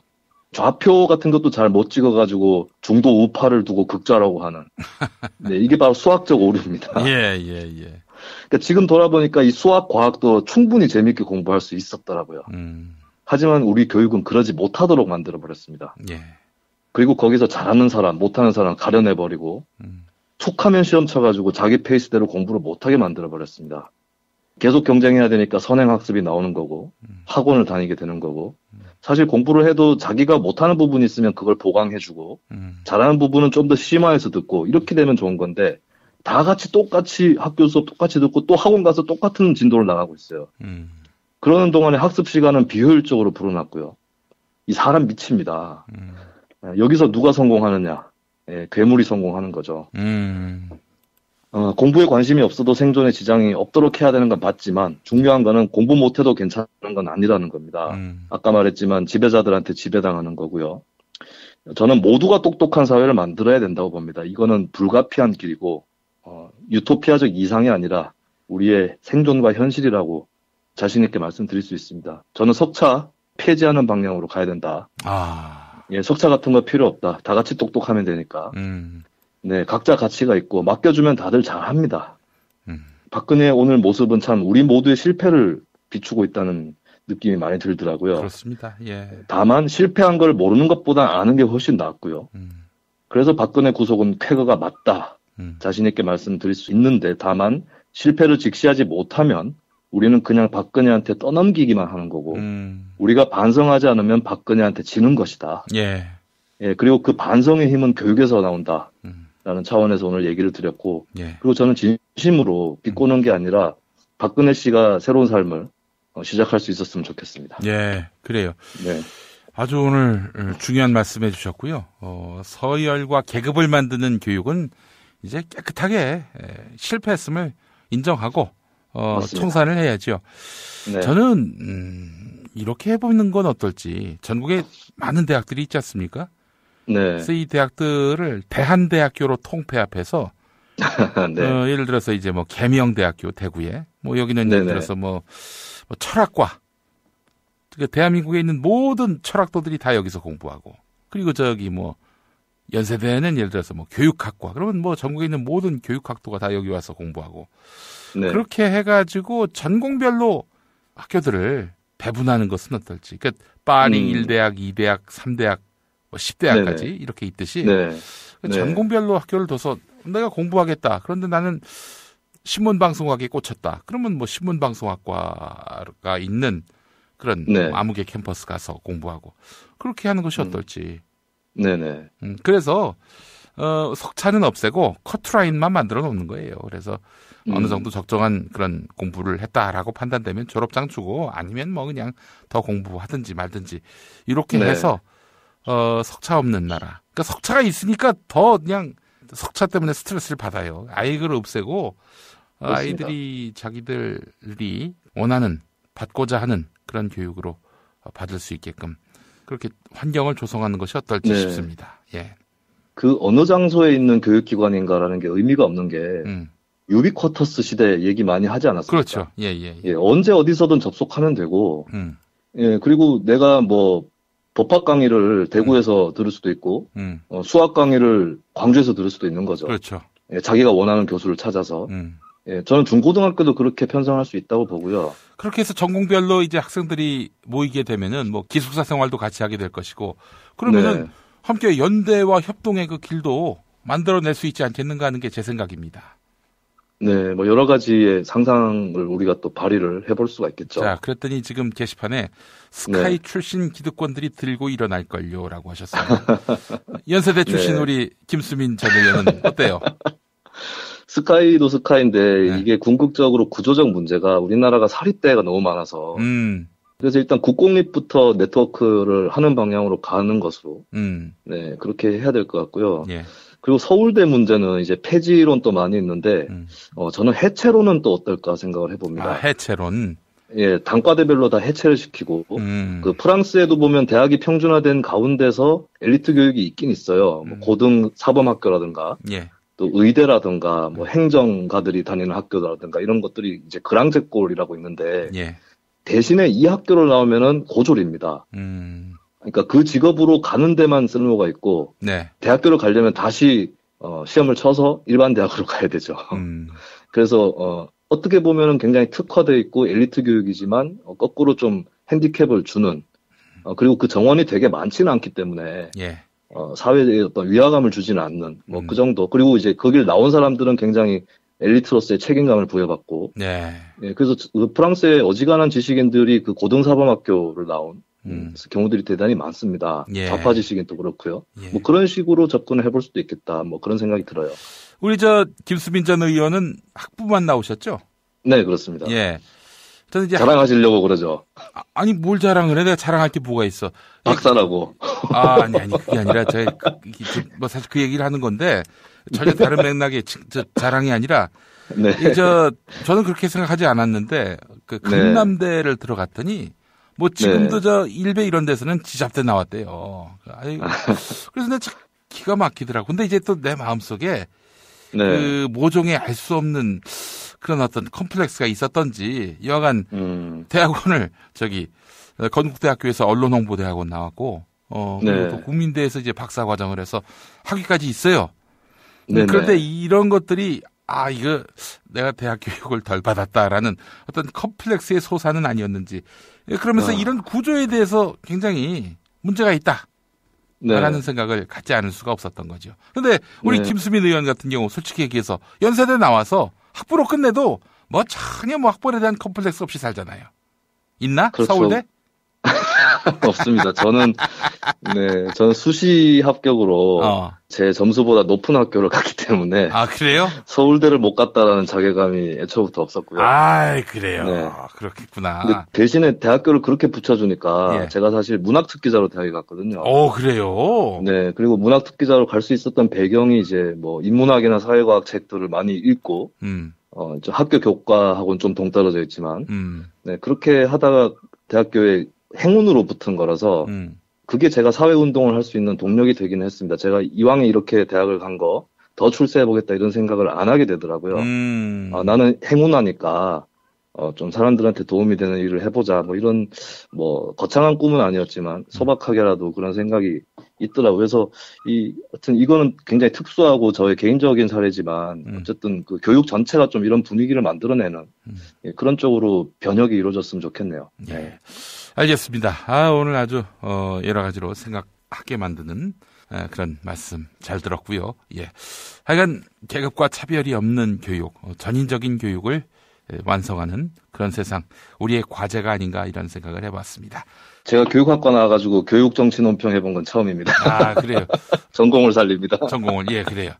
좌표 같은 것도 잘 못 찍어가지고 중도 우파를 두고 극좌라고 하는. 네, 이게 바로 수학적 오류입니다. 예. 그러니까 지금 돌아보니까 이 수학, 과학도 충분히 재밌게 공부할 수 있었더라고요. 하지만 우리 교육은 그러지 못하도록 만들어버렸습니다. 예. 그리고 거기서 잘하는 사람, 못하는 사람 가려내버리고 툭하면 시험 쳐가지고 자기 페이스대로 공부를 못하게 만들어버렸습니다. 계속 경쟁해야 되니까 선행학습이 나오는 거고 학원을 다니게 되는 거고 사실 공부를 해도 자기가 못하는 부분이 있으면 그걸 보강해주고 잘하는 부분은 좀 더 심화해서 듣고 이렇게 되면 좋은 건데 다 같이 똑같이 학교 수업 똑같이 듣고 또 학원 가서 똑같은 진도를 나가고 있어요. 그러는 동안에 학습 시간은 비효율적으로 불어났고요. 이 사람 미칩니다. 여기서 누가 성공하느냐. 예, 괴물이 성공하는 거죠. 공부에 관심이 없어도 생존에 지장이 없도록 해야 되는 건 맞지만 중요한 거는 공부 못해도 괜찮은 건 아니라는 겁니다. 아까 말했지만 지배자들한테 지배당하는 거고요. 저는 모두가 똑똑한 사회를 만들어야 된다고 봅니다. 이거는 불가피한 길이고 유토피아적 이상이 아니라 우리의 생존과 현실이라고 자신 있게 말씀드릴 수 있습니다. 저는 석차 폐지하는 방향으로 가야 된다. 예, 석차 같은 거 필요 없다. 다 같이 똑똑하면 되니까. 네, 각자 가치가 있고 맡겨주면 다들 잘합니다. 박근혜의 오늘 모습은 참 우리 모두의 실패를 비추고 있다는 느낌이 많이 들더라고요. 그렇습니다. 예. 다만 실패한 걸 모르는 것보다 아는 게 훨씬 낫고요. 그래서 박근혜 구속은 쾌거가 맞다. 자신 있게 말씀드릴 수 있는데 다만 실패를 직시하지 못하면 우리는 그냥 박근혜한테 떠넘기기만 하는 거고 우리가 반성하지 않으면 박근혜한테 지는 것이다. 예. 예, 그리고 그 반성의 힘은 교육에서 나온다. 라는 차원에서 오늘 얘기를 드렸고 예. 그리고 저는 진심으로 비꼬는 게 아니라 박근혜 씨가 새로운 삶을 시작할 수 있었으면 좋겠습니다. 예, 그래요. 네. 아주 오늘 중요한 말씀 해주셨고요. 서열과 계급을 만드는 교육은 이제 깨끗하게 실패했음을 인정하고 청산을 해야죠. 네. 저는 이렇게 해보는 건 어떨지. 전국에 많은 대학들이 있지 않습니까? 네. 그래서 이 대학들을 대한대학교로 통폐합해서 네. 예를 들어서 이제 뭐 계명대학교 대구에 뭐 여기는 예를 들어서 뭐 철학과 대한민국에 있는 모든 철학도들이 다 여기서 공부하고, 그리고 저기 뭐 연세대는 예를 들어서 뭐 교육학과, 그러면 뭐 전국에 있는 모든 교육학도가 다 여기 와서 공부하고, 네. 그렇게 해가지고 전공별로 학교들을 배분하는 것은 어떨지. 그러니까 파리 1대학, 2대학, 3대학, 뭐 10대학까지 네네. 이렇게 있듯이 네. 전공별로 학교를 둬서 내가 공부하겠다. 그런데 나는 신문방송학에 꽂혔다. 그러면 뭐 신문방송학과가 있는 그런 네. 아무개 캠퍼스 가서 공부하고 그렇게 하는 것이 어떨지. 네네. 그래서 석차는 없애고 커트라인만 만들어 놓는 거예요. 그래서 어느 정도 적정한 그런 공부를 했다라고 판단되면 졸업장 주고 아니면 뭐 그냥 더 공부하든지 말든지 이렇게 네. 해서 석차 없는 나라. 그러니까 석차가 있으니까 더 그냥 석차 때문에 스트레스를 받아요. 아예 그걸 없애고 그렇습니다. 아이들이 자기들이 원하는 받고자 하는 그런 교육으로 받을 수 있게끔 그렇게 환경을 조성하는 것이 어떨지 네. 싶습니다. 예. 그 어느 장소에 있는 교육기관인가라는 게 의미가 없는 게 유비쿼터스 시대 얘기 많이 하지 않았습니까? 그렇죠. 예. 언제 어디서든 접속하면 되고 예, 그리고 내가 뭐 법학 강의를 대구에서 들을 수도 있고 수학 강의를 광주에서 들을 수도 있는 거죠. 그렇죠. 예, 자기가 원하는 교수를 찾아서 예, 저는 중고등학교도 그렇게 편성할 수 있다고 보고요. 그렇게 해서 전공별로 이제 학생들이 모이게 되면은 뭐 기숙사 생활도 같이 하게 될 것이고 그러면은 네. 함께 연대와 협동의 그 길도 만들어낼 수 있지 않겠는가 하는 게 제 생각입니다. 네, 뭐 여러 가지의 상상을 우리가 또 발휘를 해볼 수가 있겠죠. 자, 그랬더니 지금 게시판에 스카이 네. 출신 기득권들이 들고 일어날걸요라고 하셨어요. 연세대 출신 네. 우리 김수민 전 의원은 어때요? 스카이도 스카이인데 네. 이게 궁극적으로 구조적 문제가 우리나라가 사립대가 너무 많아서 그래서 일단 국공립부터 네트워크를 하는 방향으로 가는 것으로 네 그렇게 해야 될 것 같고요. 예. 그리고 서울대 문제는 이제 폐지론도 많이 있는데 저는 해체론은 또 어떨까 생각을 해봅니다. 아, 해체론. 예, 단과대별로 다 해체를 시키고 그 프랑스에도 보면 대학이 평준화된 가운데서 엘리트 교육이 있긴 있어요. 뭐 고등 사범학교라든가. 예. 또 의대라든가 뭐 행정가들이 다니는 학교라든가 이런 것들이 이제 그랑제골이라고 있는데 예. 대신에 이 학교를 나오면은 고졸입니다. 그러니까 그 직업으로 가는 데만 쓸모가 있고 네. 대학교를 가려면 다시 시험을 쳐서 일반 대학으로 가야 되죠. 그래서 어떻게 보면은 굉장히 특화되어 있고 엘리트 교육이지만 거꾸로 좀 핸디캡을 주는 그리고 그 정원이 되게 많지는 않기 때문에 예. 사회에 어떤 위화감을 주지는 않는 뭐 그 정도. 그리고 이제 거길 나온 사람들은 굉장히 엘리트로서의 책임감을 부여받고. 네. 예, 그래서 그 프랑스의 어지간한 지식인들이 그 고등사범학교를 나온 경우들이 대단히 많습니다. 예. 좌파 지식인도 그렇고요. 예. 뭐 그런 식으로 접근을 해볼 수도 있겠다. 뭐 그런 생각이 들어요. 우리 김수민 전 의원은 학부만 나오셨죠? 네, 그렇습니다. 예. 저는 이제 자랑하시려고 그러죠. 아니 뭘 자랑을 해? 내가 자랑할 게 뭐가 있어? 박사라고. 아니 그게 아니라 뭐 사실 그 얘기를 하는 건데 전혀 다른 맥락의 자랑이 아니라 네. 저는 그렇게 생각하지 않았는데 그 강남대를 들어갔더니 뭐 지금도 저 일베 이런 데서는 지잡대 나왔대요. 그래서 내가 참 기가 막히더라고. 근데 이제 또 내 마음속에 그 모종의 알 수 없는 그런 어떤 컴플렉스가 있었던지 여하간 대학원을 건국대학교에서 언론홍보대학원 나왔고 그리고 또 국민대에서 이제 박사 과정을 해서 학위까지 있어요. 그런데 이런 것들이 이거 내가 대학 교육을 덜 받았다라는 어떤 컴플렉스의 소사는 아니었는지 그러면서 이런 구조에 대해서 굉장히 문제가 있다. 라는 생각을 갖지 않을 수가 없었던 거죠. 근데 우리 김수민 의원 같은 경우 솔직히 얘기해서 연세대 나와서 학부로 끝내도 뭐 전혀 뭐 학벌에 대한 컴플렉스 없이 살잖아요. 있나? 그렇죠. 서울대? 없습니다. 저는 수시 합격으로 제 점수보다 높은 학교를 갔기 때문에. 아, 그래요? 서울대를 못 갔다라는 자괴감이 애초부터 없었고요. 그래요. 네. 그렇겠구나. 근데 대신에 대학교를 그렇게 붙여주니까 제가 사실 문학특기자로 대학에 갔거든요. 그래요? 네. 그리고 문학특기자로 갈 수 있었던 배경이 이제 뭐 인문학이나 사회과학 책들을 많이 읽고, 학교 교과하고는 좀 동떨어져 있지만, 네. 그렇게 하다가 대학교에 행운으로 붙은 거라서 그게 제가 사회운동을 할 수 있는動力되긴 했습니다. 제가 이왕에 이렇게 대학을 간 거 더 출세해보겠다 이런 생각을 안 하게 되더라고요. 나는 행운하니까 좀 사람들한테 도움이 되는 일을 해보자. 뭐 이런, 거창한 꿈은 아니었지만 소박하게라도 그런 생각이 있더라고요. 그래서 하여튼 이거는 굉장히 특수하고 저의 개인적인 사례지만 어쨌든 그 교육 전체가 좀 이런 분위기를 만들어내는 그런 쪽으로 변혁이 이루어졌으면 좋겠네요. 네. 알겠습니다. 오늘 아주, 여러 가지로 생각하게 만드는 그런 말씀 잘 들었고요. 예. 하여간 계급과 차별이 없는 교육, 전인적인 교육을 완성하는 그런 세상, 우리의 과제가 아닌가 이런 생각을 해봤습니다. 제가 교육학과 나와가지고 교육정치 논평 해본 건 처음입니다. 아, 그래요? 전공을 살립니다. 전공을, 예, 그래요.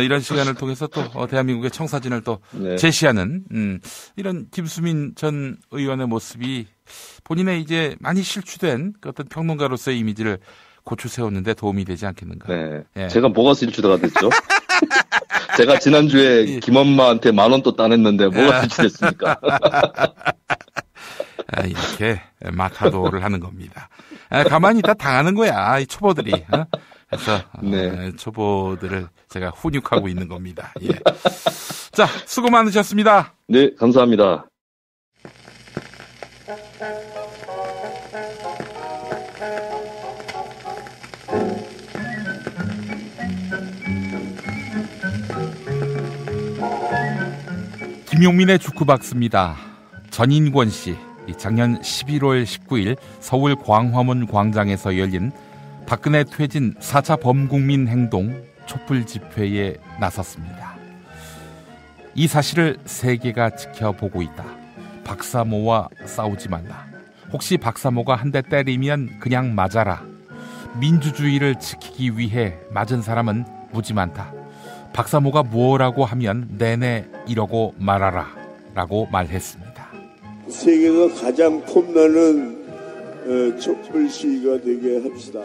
이런 시간을 통해서 또 대한민국의 청사진을 또 제시하는 이런 김수민 전 의원의 모습이 본인의 이제 많이 실추된 그 어떤 평론가로서의 이미지를 고쳐 세웠는데 도움이 되지 않겠는가. 네. 예. 제가 뭐가 실추가 됐죠? 제가 지난주에 김엄마한테 10,000원 또 따냈는데 뭐가 실추됐습니까? 이렇게 마타도를 하는 겁니다. 가만히 있다 당하는 거야, 이 초보들이. 그래서 초보들을 제가 훈육하고 있는 겁니다. 예. 자, 수고 많으셨습니다. 네, 감사합니다. 김용민의 축구박스입니다. 전인권 씨, 작년 11월 19일 서울 광화문 광장에서 열린 박근혜 퇴진 4차 범국민 행동 촛불 집회에 나섰습니다. 이 사실을 세계가 지켜보고 있다. 박사모와 싸우지 말라. 혹시 박사모가 한 대 때리면 그냥 맞아라. 민주주의를 지키기 위해 맞은 사람은 무지 많다. 박사모가 뭐라고 하면 내내 이러고 말아라 라고 말했습니다. 세계에서 가장 폼나는 촛불 시위가 되게 합시다.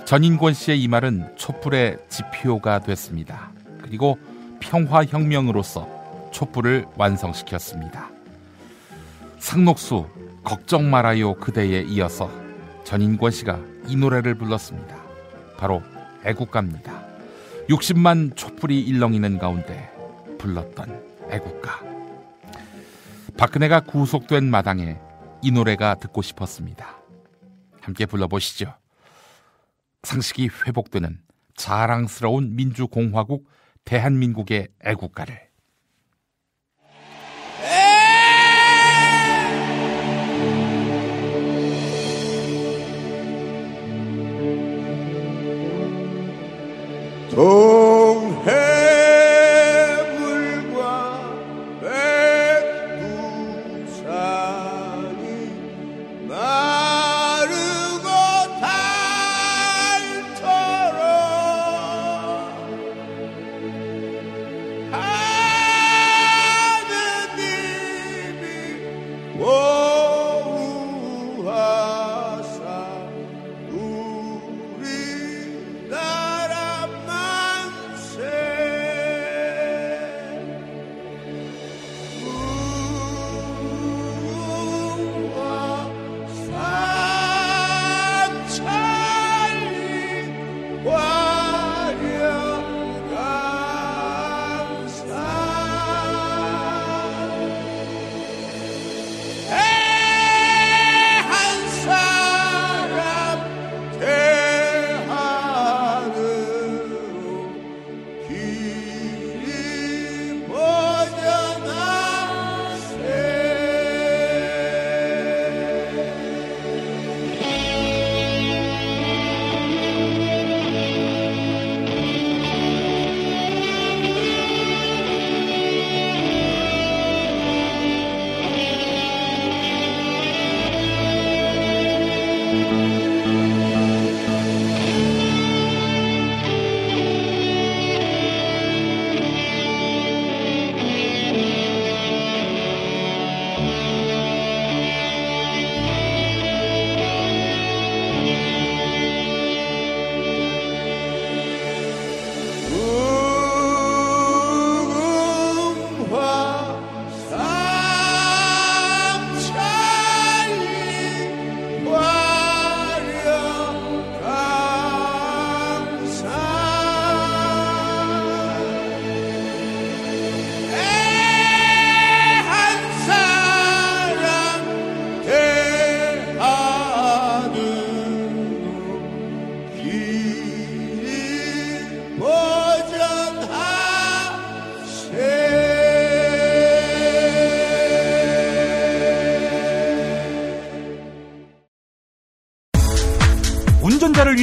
전인권 씨의 이 말은 촛불의 지표가 됐습니다. 그리고 평화혁명으로서 촛불을 완성시켰습니다. 상록수 걱정 말아요 그대에 이어서 전인권 씨가 이 노래를 불렀습니다. 바로 애국가입니다. 60만 촛불이 일렁이는 가운데 불렀던 애국가. 박근혜가 구속된 마당에 이 노래가 듣고 싶었습니다. 함께 불러보시죠. 상식이 회복되는 자랑스러운 민주공화국 대한민국의 애국가를. 동해물과 백두산이 마르고 닳도록 하느님이 보호하사 우리나라만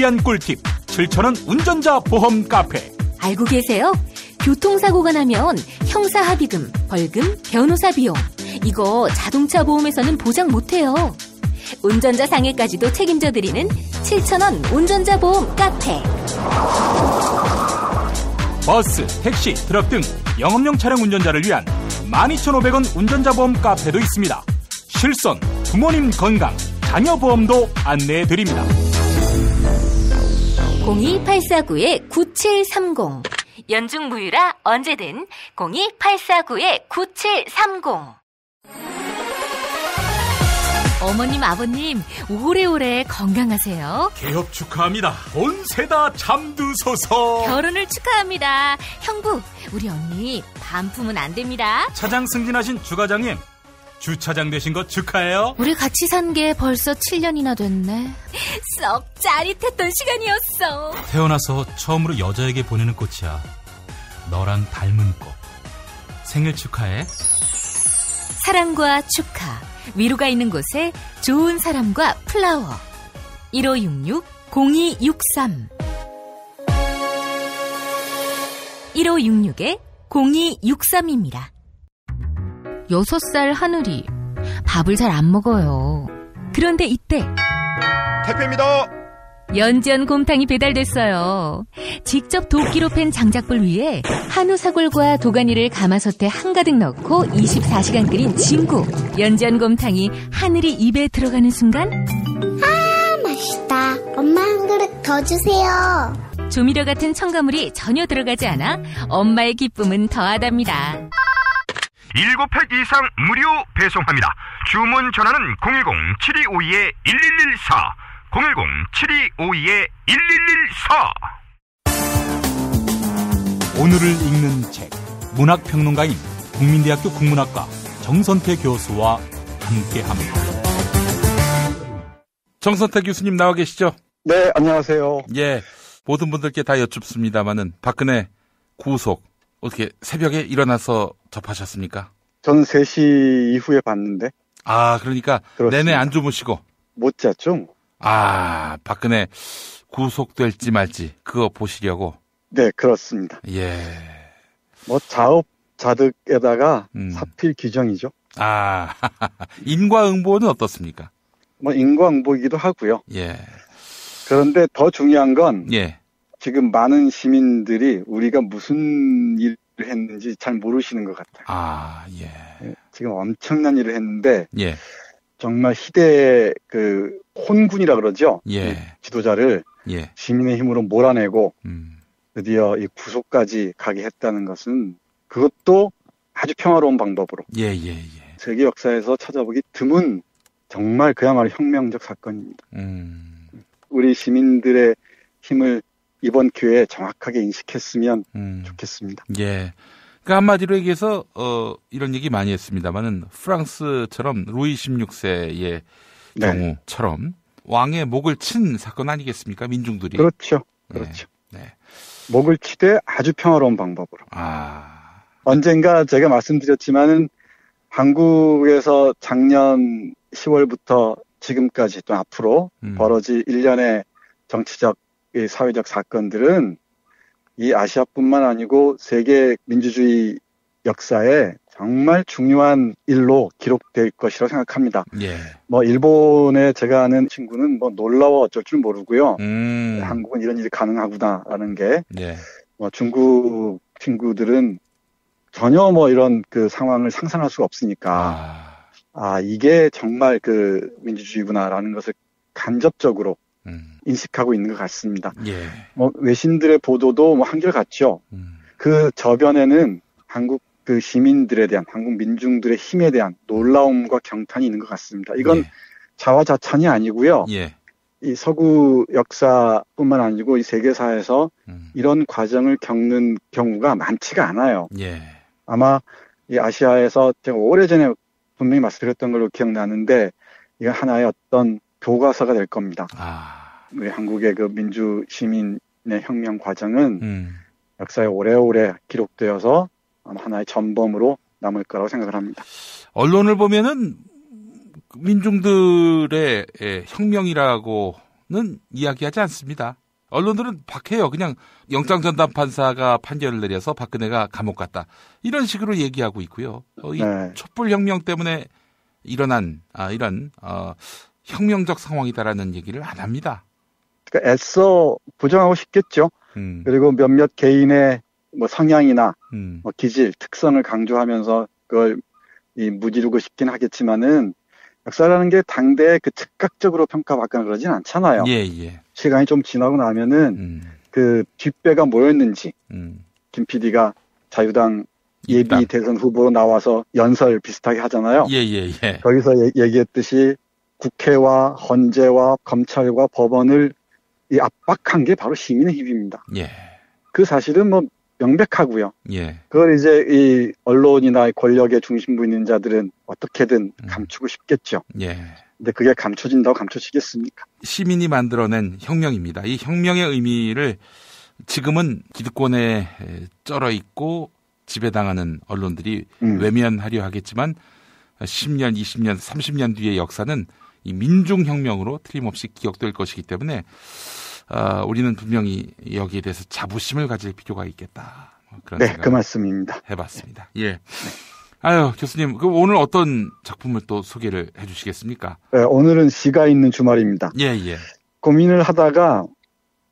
위한 꿀팁 7,000원 운전자 보험 카페. 알고 계세요? 교통사고가 나면 형사합의금, 벌금, 변호사 비용 이거 자동차 보험에서는 보장 못해요. 운전자 상해까지도 책임져드리는 7,000원 운전자 보험 카페. 버스, 택시, 트럭 등 영업용 차량 운전자를 위한 12,500원 운전자 보험 카페도 있습니다. 실손, 부모님 건강, 자녀 보험도 안내해드립니다. 02849-9730 연중 무휴라 언제든 02849-9730. 어머님, 아버님 오래오래 건강하세요. 개업 축하합니다. 온세다 잠드소서. 결혼을 축하합니다. 형부, 우리 언니 반품은 안 됩니다. 차장 승진하신 주과장님, 주차장 되신 거 축하해요. 우리 같이 산 게 벌써 7년이나 됐네. 썩 짜릿했던 시간이었어. 태어나서 처음으로 여자에게 보내는 꽃이야. 너랑 닮은 꽃. 생일 축하해. 사랑과 축하, 위로가 있는 곳에 좋은 사람과 플라워. 1566-0263 1566-0263입니다. 6살 하늘이 밥을 잘 안 먹어요. 그런데 이때 택배입니다. 연지연 곰탕이 배달됐어요. 직접 도끼로 팬 장작불 위에 한우 사골과 도가니를 가마솥에 한가득 넣고 24시간 끓인 진구. 연지연 곰탕이 하늘이 입에 들어가는 순간, 아, 맛있다. 엄마 한 그릇 더 주세요. 조미료 같은 첨가물이 전혀 들어가지 않아 엄마의 기쁨은 더하답니다. 7팩 이상 무료 배송합니다. 주문 전화는 010-7252-1114 010-7252-1114. 오늘을 읽는 책, 문학평론가인 국민대학교 국문학과 정선태 교수와 함께합니다. 정선태 교수님 나와 계시죠? 네, 안녕하세요. 예, 모든 분들께 다 여쭙습니다마는 박근혜 구속 어떻게 새벽에 일어나서 접하셨습니까? 저는 3시 이후에 봤는데. 아, 그러니까 그렇습니다. 내내 안 주무시고? 못 잤죠. 아, 박근혜 구속될지 말지 그거 보시려고? 네, 그렇습니다. 예. 뭐 자업자득에다가 사필 규정이죠. 아, 인과응보는 어떻습니까? 뭐 인과응보이기도 하고요. 예. 그런데 더 중요한 건 예. 지금 많은 시민들이 우리가 무슨 일을 했는지 잘 모르시는 것 같아요. 아, 예. 지금 엄청난 일을 했는데 예. 정말 희대의 그 혼군이라 그러죠. 예. 지도자를 예. 시민의 힘으로 몰아내고 드디어 이 구속까지 가게 했다는 것은 그것도 아주 평화로운 방법으로. 예, 예, 예. 세계 역사에서 찾아보기 드문 정말 그야말로 혁명적 사건입니다. 우리 시민들의 힘을 이번 기회에 정확하게 인식했으면 좋겠습니다. 예. 그러니까 한마디로 얘기해서 이런 얘기 많이 했습니다만은 프랑스처럼 루이 16세의 네. 경우처럼 왕의 목을 친 사건 아니겠습니까? 민중들이. 그렇죠. 그렇죠. 네. 목을 치되 아주 평화로운 방법으로. 아. 언젠가 제가 말씀드렸지만은 한국에서 작년 10월부터 지금까지 또 앞으로 벌어질 일련의 정치적, 사회적 사건들은 이 아시아뿐만 아니고 세계 민주주의 역사에 정말 중요한 일로 기록될 것이라고 생각합니다. 예. 뭐 일본에 제가 아는 친구는 뭐 놀라워 어쩔 줄 모르고요. 한국은 이런 일이 가능하구나라는 게. 예. 뭐 중국 친구들은 전혀 뭐 이런 그 상황을 상상할 수가 없으니까 이게 정말 그 민주주의구나라는 것을 간접적으로 인식하고 있는 것 같습니다. 예. 뭐 외신들의 보도도 뭐 한결같죠. 그 저변에는 한국 그 시민들에 대한, 한국 민중들의 힘에 대한 놀라움과 경탄이 있는 것 같습니다. 이건 예. 자화자찬이 아니고요. 예. 이 서구 역사뿐만 아니고 이 세계사에서 이런 과정을 겪는 경우가 많지가 않아요. 예. 아마 이 아시아에서 제가 오래전에 분명히 말씀드렸던 걸로 기억나는데 이거 하나의 어떤 교과서가 될 겁니다. 우리 한국의 그 민주 시민의 혁명 과정은 역사에 오래오래 기록되어서 아마 하나의 전범으로 남을 거라고 생각을 합니다. 언론을 보면은 민중들의 혁명이라고는 이야기하지 않습니다. 언론들은 박해요. 그냥 영장전담판사가 판결을 내려서 박근혜가 감옥 갔다. 이런 식으로 얘기하고 있고요. 이 촛불혁명 때문에 일어난 이런 혁명적 상황이다라는 얘기를 안 합니다. 그러니까 애써 부정하고 싶겠죠. 그리고 몇몇 개인의 뭐 성향이나 뭐 기질, 특성을 강조하면서 그걸 무지르고 싶긴 하겠지만은 역사라는 게 당대에 그 즉각적으로 평가받거나 그러진 않잖아요. 예. 시간이 좀 지나고 나면은 그 뒷배가 뭐였는지 김 PD가 자유당 예비 대선 후보로 나와서 연설 비슷하게 하잖아요. 예. 거기서 얘기했듯이 국회와 헌재와 검찰과 법원을 압박한 게 바로 시민의 힘입니다. 예. 그 사실은 뭐 명백하고요. 예. 그걸 이제 이 언론이나 권력의 중심부에 있는 자들은 어떻게든 감추고 싶겠죠. 예. 근데 그게 감춰진다고 감춰지겠습니까? 시민이 만들어낸 혁명입니다. 이 혁명의 의미를 지금은 기득권에 쩔어 있고 지배당하는 언론들이 외면하려 하겠지만 10년, 20년, 30년 뒤의 역사는 이 민중혁명으로 틀림없이 기억될 것이기 때문에 우리는 분명히 여기에 대해서 자부심을 가질 필요가 있겠다. 그런 네, 그 말씀입니다. 해봤습니다. 예. 아유, 교수님, 그럼 오늘 어떤 작품을 또 소개를 해주시겠습니까? 네, 오늘은 시가 있는 주말입니다. 예. 고민을 하다가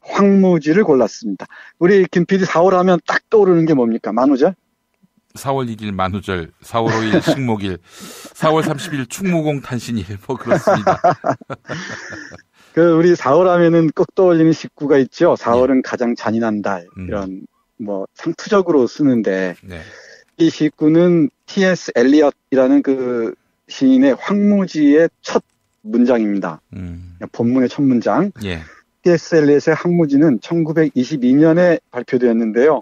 황무지를 골랐습니다. 우리 김 PD 4월 하면 딱 떠오르는 게 뭡니까? 만우절? 4월 1일 만우절, 4월 5일 식목일, 4월 30일 충무공 탄신일, 뭐 그렇습니다. 우리 4월 하면은 꼭 떠올리는 식구가 있죠. 4월은 가장 잔인한 달, 이런, 뭐, 상투적으로 쓰는데, 이 식구는 T.S. 엘리엇이라는 그 시인의 황무지의 첫 문장입니다. 본문의 첫 문장. T.S. 엘리엇의 황무지는 1922년에 발표되었는데요.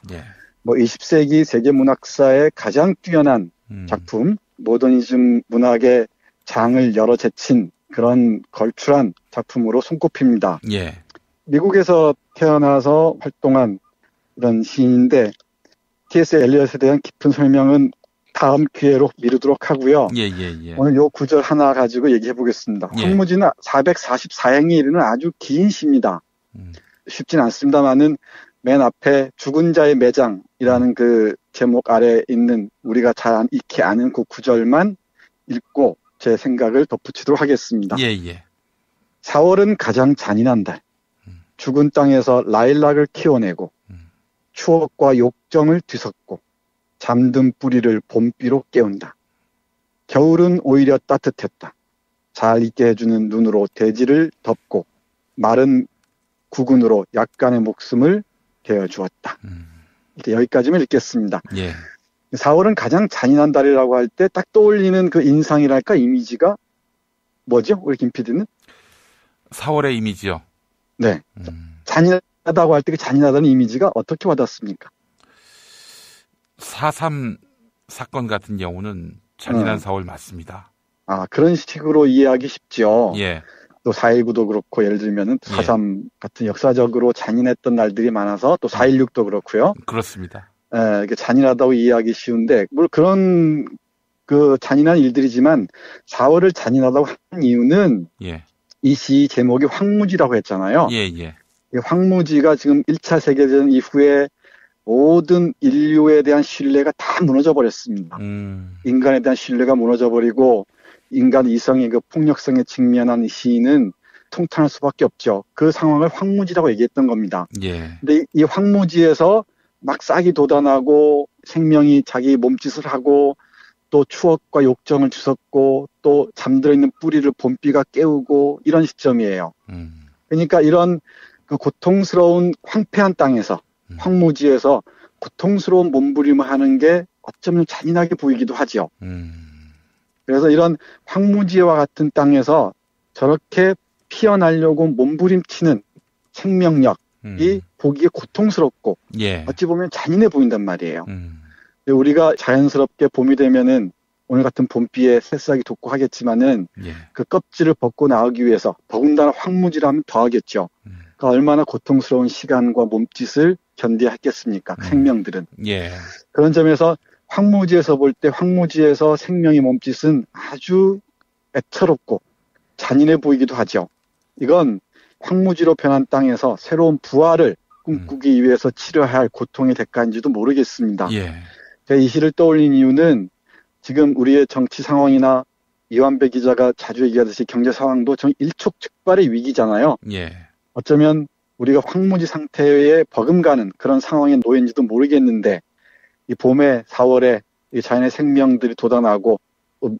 뭐 20세기 세계 문학사의 가장 뛰어난 작품, 모더니즘 문학의 장을 열어 제친 그런 걸출한 작품으로 손꼽힙니다. 미국에서 태어나서 활동한 이런 시인인데 T.S. 엘리엇에 대한 깊은 설명은 다음 기회로 미루도록 하고요. 오늘 요 구절 하나 가지고 얘기해 보겠습니다. 황무지는 444행에 이르는 아주 긴 시입니다. 쉽진 않습니다만은 맨 앞에 죽은 자의 매장이라는 그 제목 아래 있는 우리가 잘 익히 아는 그 구절만 읽고 제 생각을 덧붙이도록 하겠습니다. 4월은 가장 잔인한 달. 죽은 땅에서 라일락을 키워내고 추억과 욕정을 뒤섞고 잠든 뿌리를 봄비로 깨운다. 겨울은 오히려 따뜻했다. 잘 있게 해주는 눈으로 대지를 덮고 마른 구근으로 약간의 목숨을 되어주었다. 여기까지만 읽겠습니다. 4월은 가장 잔인한 달이라고 할 때 딱 떠올리는 그 인상이랄까 이미지가 뭐죠? 우리 김 PD는? 4월의 이미지요? 네. 잔인하다고 할 때 그 잔인하다는 이미지가 어떻게 와닿습니까? 4.3 사건 같은 경우는 잔인한 4월 맞습니다. 그런 식으로 이해하기 쉽죠. 예. 또 4.19도 그렇고 예를 들면은 4.3 같은 역사적으로 잔인했던 날들이 많아서 또 4.16도 그렇고요. 그렇습니다. 이게 잔인하다고 이해하기 쉬운데 물론 그런 그 잔인한 일들이지만 4월을 잔인하다고 한 이유는 이 시 제목이 황무지라고 했잖아요. 이 황무지가 지금 1차 세계대전 이후에 모든 인류에 대한 신뢰가 다 무너져 버렸습니다. 인간에 대한 신뢰가 무너져 버리고 인간 이성의 그 폭력성에 직면한 시인은 통탄할 수밖에 없죠. 그 상황을 황무지라고 얘기했던 겁니다. 근데 이 황무지에서 막 싹이 돋아나고 생명이 자기 몸짓을 하고 또 추억과 욕정을 뒤섞고 또 잠들어 있는 뿌리를 봄비가 깨우고 이런 시점이에요. 그러니까 이런 그 고통스러운 황폐한 땅에서 황무지에서 고통스러운 몸부림을 하는 게 어쩌면 잔인하게 보이기도 하죠. 그래서 이런 황무지와 같은 땅에서 저렇게 피어나려고 몸부림치는 생명력이 보기에 고통스럽고 어찌 보면 잔인해 보인단 말이에요. 우리가 자연스럽게 봄이 되면은 오늘 같은 봄비에 새싹이 돋고 하겠지만은 그 껍질을 벗고 나오기 위해서 더군다나 황무지라면 더 하겠죠. 그러니까 얼마나 고통스러운 시간과 몸짓을 견뎌야 했겠습니까? 생명들은. 그런 점에서 황무지에서 볼 때 황무지에서 생명의 몸짓은 아주 애처롭고 잔인해 보이기도 하죠. 이건 황무지로 변한 땅에서 새로운 부활을 꿈꾸기 위해서 치러야 할 고통의 대가인지도 모르겠습니다. 예. 제가 이 시를 떠올린 이유는 지금 우리의 정치 상황이나 이완배 기자가 자주 얘기하듯이 경제 상황도 정 일촉즉발의 위기잖아요. 예. 어쩌면 우리가 황무지 상태에 버금가는 그런 상황에 놓인지도 모르겠는데 이 봄에 4월에 이 자연의 생명들이 돋아나고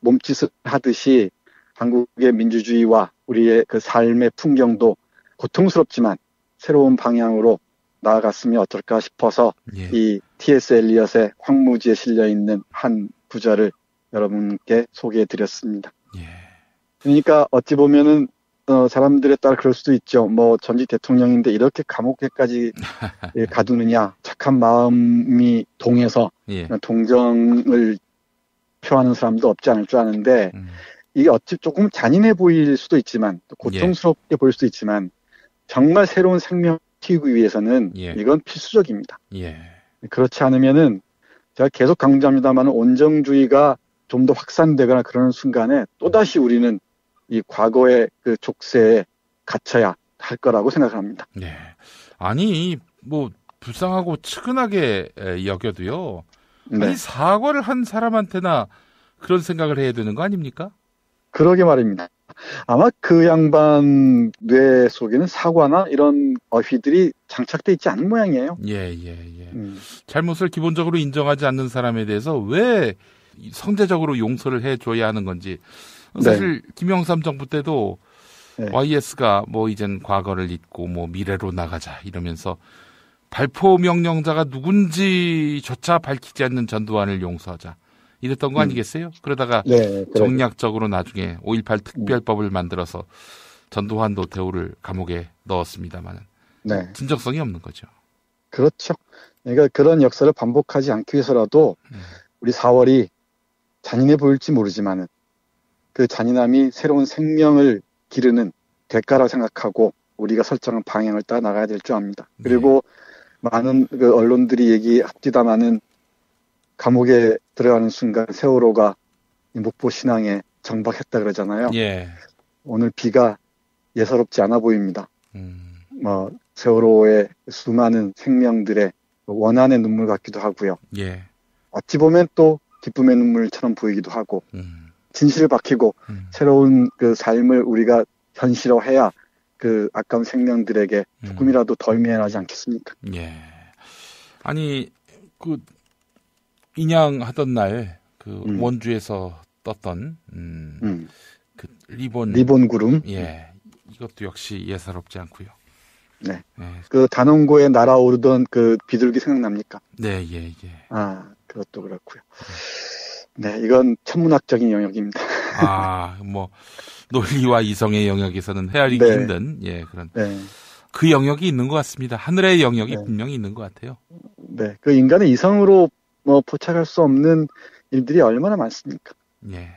몸짓을 하듯이 한국의 민주주의와 우리의 그 삶의 풍경도 고통스럽지만 새로운 방향으로 나아갔으면 어떨까 싶어서 예. 이 T.S. 엘리엇의 황무지에 실려있는 한 구절을 여러분께 소개해드렸습니다. 예. 그러니까 어찌 보면은 사람들에 따라 그럴 수도 있죠. 뭐 전직 대통령인데 이렇게 감옥에까지 가두느냐. 착한 마음이 동해서 예. 동정을 표하는 사람도 없지 않을 줄 아는데 이게 어찌 조금 잔인해 보일 수도 있지만 또 고통스럽게 보일 수도 있지만 정말 새로운 생명 키우기 위해서는 이건 필수적입니다. 예. 그렇지 않으면은 제가 계속 강조합니다만 온정주의가 좀 더 확산되거나 그러는 순간에 또다시 우리는 이 과거의 그 족쇄에 갇혀야 할 거라고 생각합니다. 네. 아니, 뭐, 불쌍하고 측은하게 여겨도요. 네. 아니, 사과를 한 사람한테나 그런 생각을 해야 되는 거 아닙니까? 그러게 말입니다. 아마 그 양반 뇌 속에는 사과나 이런 어휘들이 장착돼 있지 않은 모양이에요. 예. 잘못을 기본적으로 인정하지 않는 사람에 대해서 왜 성대적으로 용서를 해줘야 하는 건지. 사실 김영삼 정부 때도 YS가 뭐 이젠 과거를 잊고 뭐 미래로 나가자 이러면서 발포 명령자가 누군지조차 밝히지 않는 전두환을 용서하자 이랬던 거 아니겠어요? 그러다가 정략적으로 나중에 5.18 특별법을 만들어서 전두환 노태우를 감옥에 넣었습니다만은 진정성이 없는 거죠. 그렇죠. 그러니까 그런 역사를 반복하지 않기 위해서라도 우리 4월이 잔인해 보일지 모르지만은 그 잔인함이 새로운 생명을 기르는 대가라고 생각하고 우리가 설정한 방향을 따라 나가야 될 줄 압니다. 그리고 많은 그 언론들이 얘기합디다마는 감옥에 들어가는 순간 세월호가 목포 신항에 정박했다 그러잖아요. 예. 오늘 비가 예사롭지 않아 보입니다. 뭐 세월호의 수많은 생명들의 원한의 눈물 같기도 하고요. 예. 어찌 보면 또 기쁨의 눈물처럼 보이기도 하고 진실을 밝히고 새로운 그 삶을 우리가 현실화해야 그 아까운 생명들에게 조금이라도 덜 미안하지 않겠습니까? 예. 아니 그 인양하던 날 그 원주에서 떴던 그 리본 구름. 예. 이것도 역시 예사롭지 않고요. 네. 그 단원고에 날아오르던 그 비둘기 생각납니까? 네, 예. 아, 그것도 그렇고요. 네, 이건 천문학적인 영역입니다. 뭐 논리와 이성의 영역에서는 헤아리기 힘든 그런 그 영역이 있는 것 같습니다. 하늘의 영역이 분명히 있는 것 같아요. 네, 그 인간의 이성으로 뭐 포착할 수 없는 일들이 얼마나 많습니까? 네.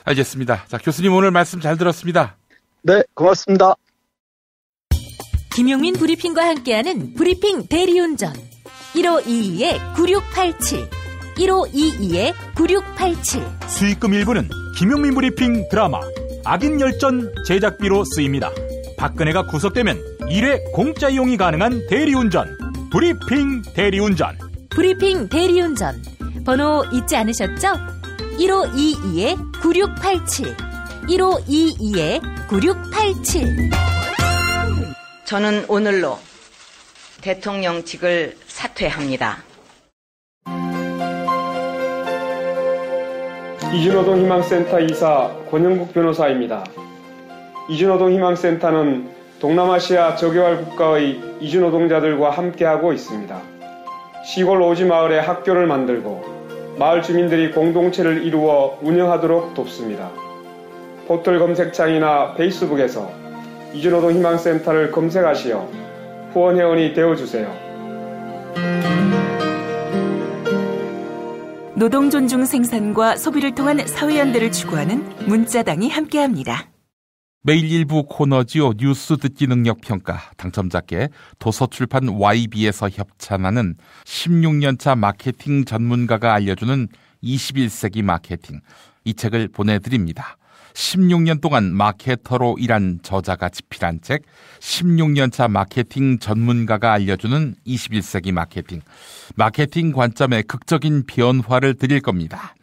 알겠습니다. 자, 교수님 오늘 말씀 잘 들었습니다. 네, 고맙습니다. 김용민 브리핑과 함께하는 브리핑 대리운전 1522-9687 1522-9687 수익금 일부는 김용민 브리핑 드라마 악인 열전 제작비로 쓰입니다. 박근혜가 구속되면 1회 공짜 이용이 가능한 대리운전 브리핑 대리운전 브리핑 대리운전 번호 잊지 않으셨죠? 1522-9687 1522-9687 저는 오늘로 대통령직을 사퇴합니다. 이주노동 희망센터 이사 권영국 변호사입니다. 이주노동 희망센터는 동남아시아 저개발 국가의 이주노동자들과 함께하고 있습니다. 시골 오지 마을에 학교를 만들고 마을 주민들이 공동체를 이루어 운영하도록 돕습니다. 포털 검색창이나 페이스북에서 이주노동 희망센터를 검색하시어 후원회원이 되어주세요. 노동 존중 생산과 소비를 통한 사회연대를 추구하는 문자당이 함께합니다. 매일 일부 코너지요. 뉴스 듣기 능력 평가 당첨자께 도서출판 YB에서 협찬하는 16년차 마케팅 전문가가 알려주는 21세기 마케팅 이 책을 보내드립니다. 16년 동안 마케터로 일한 저자가 집필한 책 16년차 마케팅 전문가가 알려주는 21세기 마케팅 관점의 극적인 변화를 드릴 겁니다.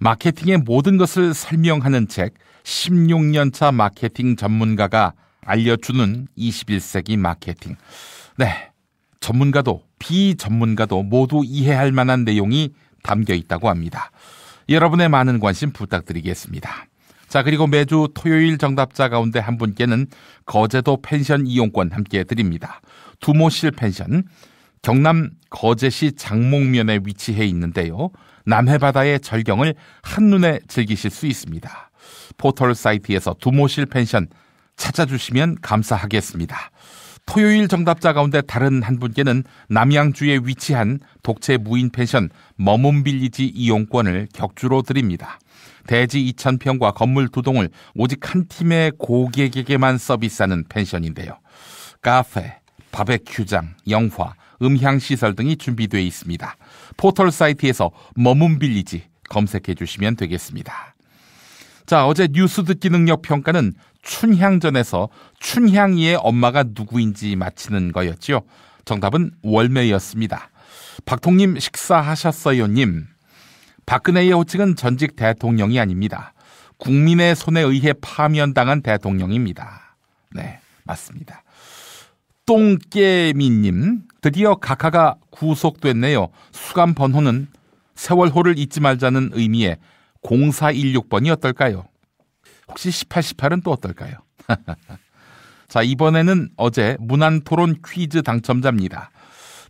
마케팅의 모든 것을 설명하는 책 16년차 마케팅 전문가가 알려주는 21세기 마케팅. 네, 전문가도 비전문가도 모두 이해할 만한 내용이 담겨 있다고 합니다. 여러분의 많은 관심 부탁드리겠습니다. 자, 그리고 매주 토요일 정답자 가운데 한 분께는 거제도 펜션 이용권 함께 드립니다. 두모실 펜션, 경남 거제시 장목면에 위치해 있는데요. 남해바다의 절경을 한눈에 즐기실 수 있습니다. 포털 사이트에서 두모실 펜션 찾아주시면 감사하겠습니다. 토요일 정답자 가운데 다른 한 분께는 남양주에 위치한 독채 무인 펜션 머문빌리지 이용권을 격주로 드립니다. 대지 2,000평과 건물 2동을 오직 한 팀의 고객에게만 서비스하는 펜션인데요. 카페, 바베큐장, 영화, 음향시설 등이 준비되어 있습니다. 포털 사이트에서 머문빌리지 검색해 주시면 되겠습니다. 자, 어제 뉴스 듣기 능력 평가는 춘향전에서 춘향이의 엄마가 누구인지 맞히는 거였죠. 정답은 월매였습니다. 박통님 식사하셨어요님. 박근혜의 호칭은 전직 대통령이 아닙니다. 국민의 손에 의해 파면당한 대통령입니다. 네, 맞습니다. 똥깨미님, 드디어 각하가 구속됐네요. 수감 번호는 세월호를 잊지 말자는 의미의 0416번이 어떨까요? 혹시 1818은 또 어떨까요? 자, 이번에는 어제 문안토론 퀴즈 당첨자입니다.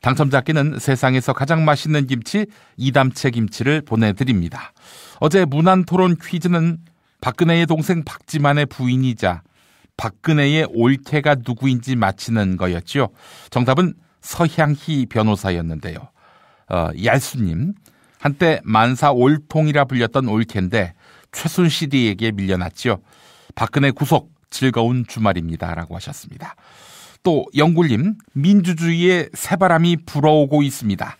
당첨자께는 세상에서 가장 맛있는 김치 이담채 김치를 보내드립니다. 어제 문안토론 퀴즈는 박근혜의 동생 박지만의 부인이자 박근혜의 올케가 누구인지 맞히는 거였죠. 정답은 서향희 변호사였는데요. 얄수님, 한때 만사 올통이라 불렸던 올케인데 최순실이에게 밀려났죠. 박근혜 구속 즐거운 주말입니다 라고 하셨습니다. 또 영굴님, 민주주의의 새바람이 불어오고 있습니다.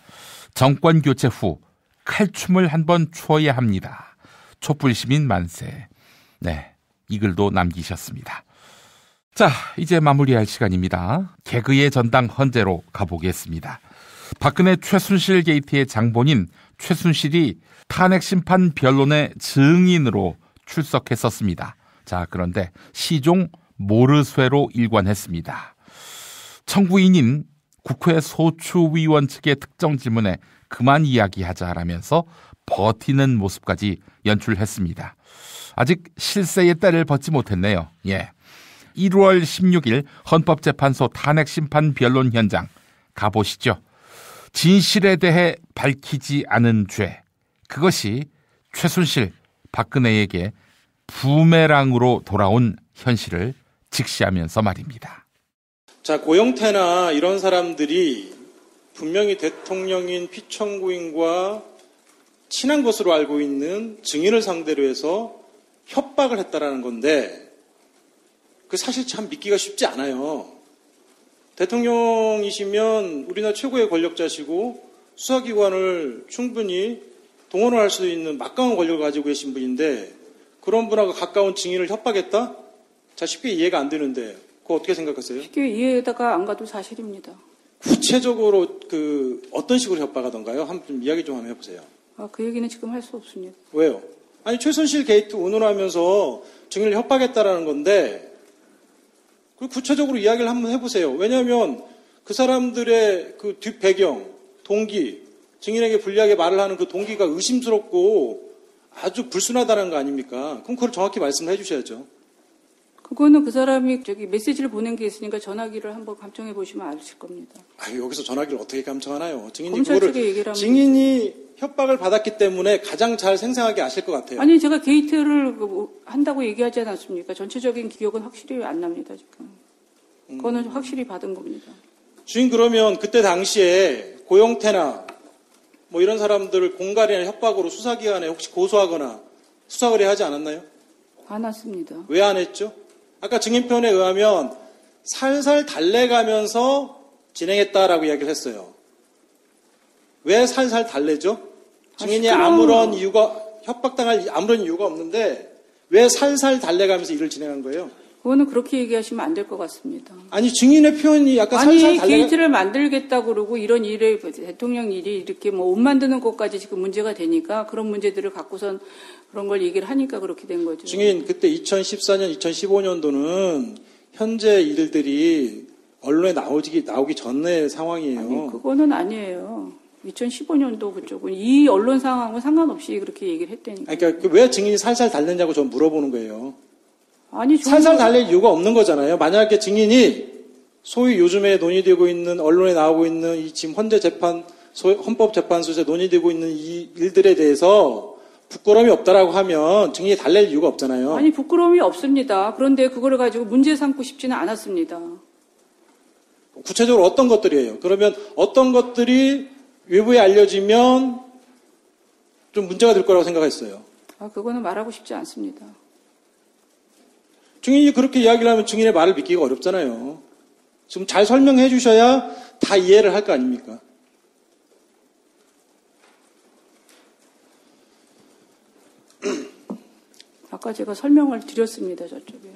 정권 교체 후 칼춤을 한번 추어야 합니다. 촛불시민 만세. 네, 이 글도 남기셨습니다. 자, 이제 마무리할 시간입니다. 개그의 전당 헌재로 가보겠습니다. 박근혜 최순실 게이트의 장본인 최순실이 탄핵심판 변론의 증인으로 출석했었습니다. 자, 그런데 시종 모르쇠로 일관했습니다. 청구인인 국회 소추위원 측의 특정 질문에 그만 이야기하자라면서 버티는 모습까지 연출했습니다. 아직 실세의 때를 벗지 못했네요. 예. 1월 16일 헌법재판소 탄핵심판 변론 현장 가보시죠. 진실에 대해 밝히지 않은 죄, 그것이 최순실, 박근혜에게 부메랑으로 돌아온 현실을 직시하면서 말입니다. 자, 고영태나 이런 사람들이 분명히 대통령인 피청구인과 친한 것으로 알고 있는 증인을 상대로 해서 협박을 했다라는 건데 그 사실 참 믿기가 쉽지 않아요. 대통령이시면 우리나라 최고의 권력자시고 수사기관을 충분히 동원을 할 수도 있는 막강한 권력을 가지고 계신 분인데 그런 분하고 가까운 증인을 협박했다? 자, 쉽게 이해가 안 되는데 그거 어떻게 생각하세요? 쉽게 이해가 안 가도 사실입니다. 구체적으로 어떤 식으로 협박하던가요? 한번 이야기 좀 한번 해보세요. 그 얘기는 지금 할 수 없습니다. 왜요? 아니, 최순실 게이트 운운하면서 증인을 협박했다라는 건데 그 구체적으로 이야기를 한번 해보세요. 왜냐하면 그 사람들의 그 뒷배경, 동기, 증인에게 불리하게 말을 하는 그 동기가 의심스럽고 아주 불순하다는 거 아닙니까? 그럼 그걸 정확히 말씀을 해주셔야죠. 그거는 그 사람이 메시지를 보낸 게 있으니까 전화기를 한번 감청해 보시면 아실 겁니다. 여기서 전화기를 어떻게 감청하나요? 증인이 협박을 받았기 때문에 가장 잘 생생하게 아실 것 같아요. 아니, 제가 게이트를 한다고 얘기하지 않았습니까? 전체적인 기억은 확실히 안 납니다, 지금. 그거는 확실히 받은 겁니다. 주인, 그러면 그때 당시에 고영태나 뭐 이런 사람들을 공갈이나 협박으로 수사기관에 혹시 고소하거나 수사 의뢰하지 않았나요? 안 했습니다. 왜 안 했죠? 아까 증인편에 의하면 살살 달래가면서 진행했다라고 이야기를 했어요. 왜 살살 달래죠? 증인이 아무런 이유가, 협박당할 아무런 이유가 없는데 왜 살살 달래가면서 일을 진행한 거예요? 그거는 그렇게 얘기하시면 안 될 것 같습니다. 아니 증인의 표현이 약간 살살 달래가... 게이트를 만들겠다고 그러고 이런 일에 대통령 일이 이렇게 뭐 옷 만드는 것까지 지금 문제가 되니까 그런 문제들을 갖고선 그런 걸 얘기를 하니까 그렇게 된 거죠. 증인 그때 2014년, 2015년도는 현재 일들이 언론에 나오기 전의 상황이에요. 아니, 그거는 아니에요. 2015년도 그쪽은 이 언론 상황은 상관없이 그렇게 얘기를 했다니까. 그러니까 왜 증인이 살살 달랬냐고 전 물어보는 거예요. 아니, 살살 달랠 이유가 없는 거잖아요. 만약에 증인이 소위 요즘에 논의되고 있는 언론에 나오고 있는 이 지금 헌재 재판, 헌법재판소에서 논의되고 있는 이 일들에 대해서 부끄러움이 없다라고 하면 증인이 달랠 이유가 없잖아요. 아니 부끄러움이 없습니다. 그런데 그거를 가지고 문제 삼고 싶지는 않았습니다. 구체적으로 어떤 것들이에요? 그러면 어떤 것들이 외부에 알려지면 좀 문제가 될 거라고 생각했어요. 그거는 말하고 싶지 않습니다. 증인이 그렇게 이야기를 하면 증인의 말을 믿기가 어렵잖아요. 지금 잘 설명해 주셔야 다 이해를 할 거 아닙니까? 아까 제가 설명을 드렸습니다, 저쪽에.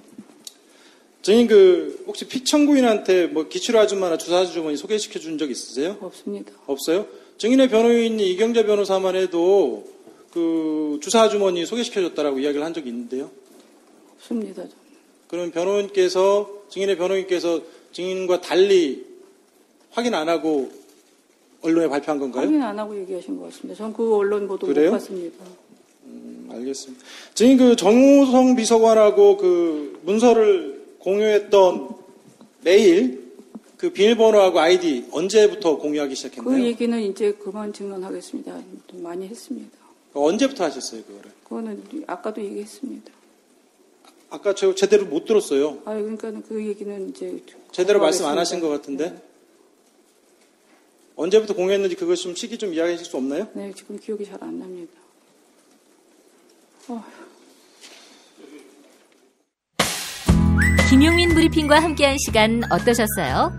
증인 혹시 피청구인한테 뭐 기출 아줌마나 주사 아주머니 소개시켜 준 적 있으세요? 없습니다. 없어요? 증인의 변호인이 이경재 변호사만 해도 그 주사 아주머니 소개시켜 줬다라고 이야기를 한 적이 있는데요? 없습니다. 그럼 증인의 변호인께서 증인과 달리 확인 안 하고 언론에 발표한 건가요? 확인 안 하고 얘기하신 것 같습니다. 전 그 언론 보도 그래요? 못 봤습니다. 알겠습니다. 증인 정우성 비서관하고 그 문서를 공유했던 메일, 그 비밀번호하고 아이디 언제부터 공유하기 시작했나요? 그 얘기는 이제 그만 증언하겠습니다. 좀 많이 했습니다. 언제부터 하셨어요, 그거를? 그거는 아까도 얘기했습니다. 아까 저 제대로 못 들었어요. 그러니까 그 얘기는 이제 제대로 말씀 안 하신 것 같은데. 네. 언제부터 공유했는지 그것 좀 시기 좀 이야기해 주실 수 없나요? 네, 지금 기억이 잘 안 납니다. 김용민 브리핑과 함께한 시간 어떠셨어요?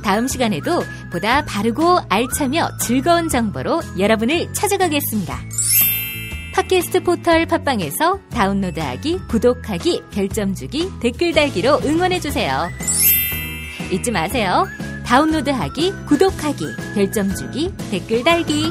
다음 시간에도 보다 바르고 알차며 즐거운 정보로 여러분을 찾아가겠습니다. 팟캐스트 포털 팟빵에서 다운로드하기, 구독하기, 별점 주기, 댓글 달기로 응원해주세요. 잊지 마세요. 다운로드하기, 구독하기, 별점 주기, 댓글 달기.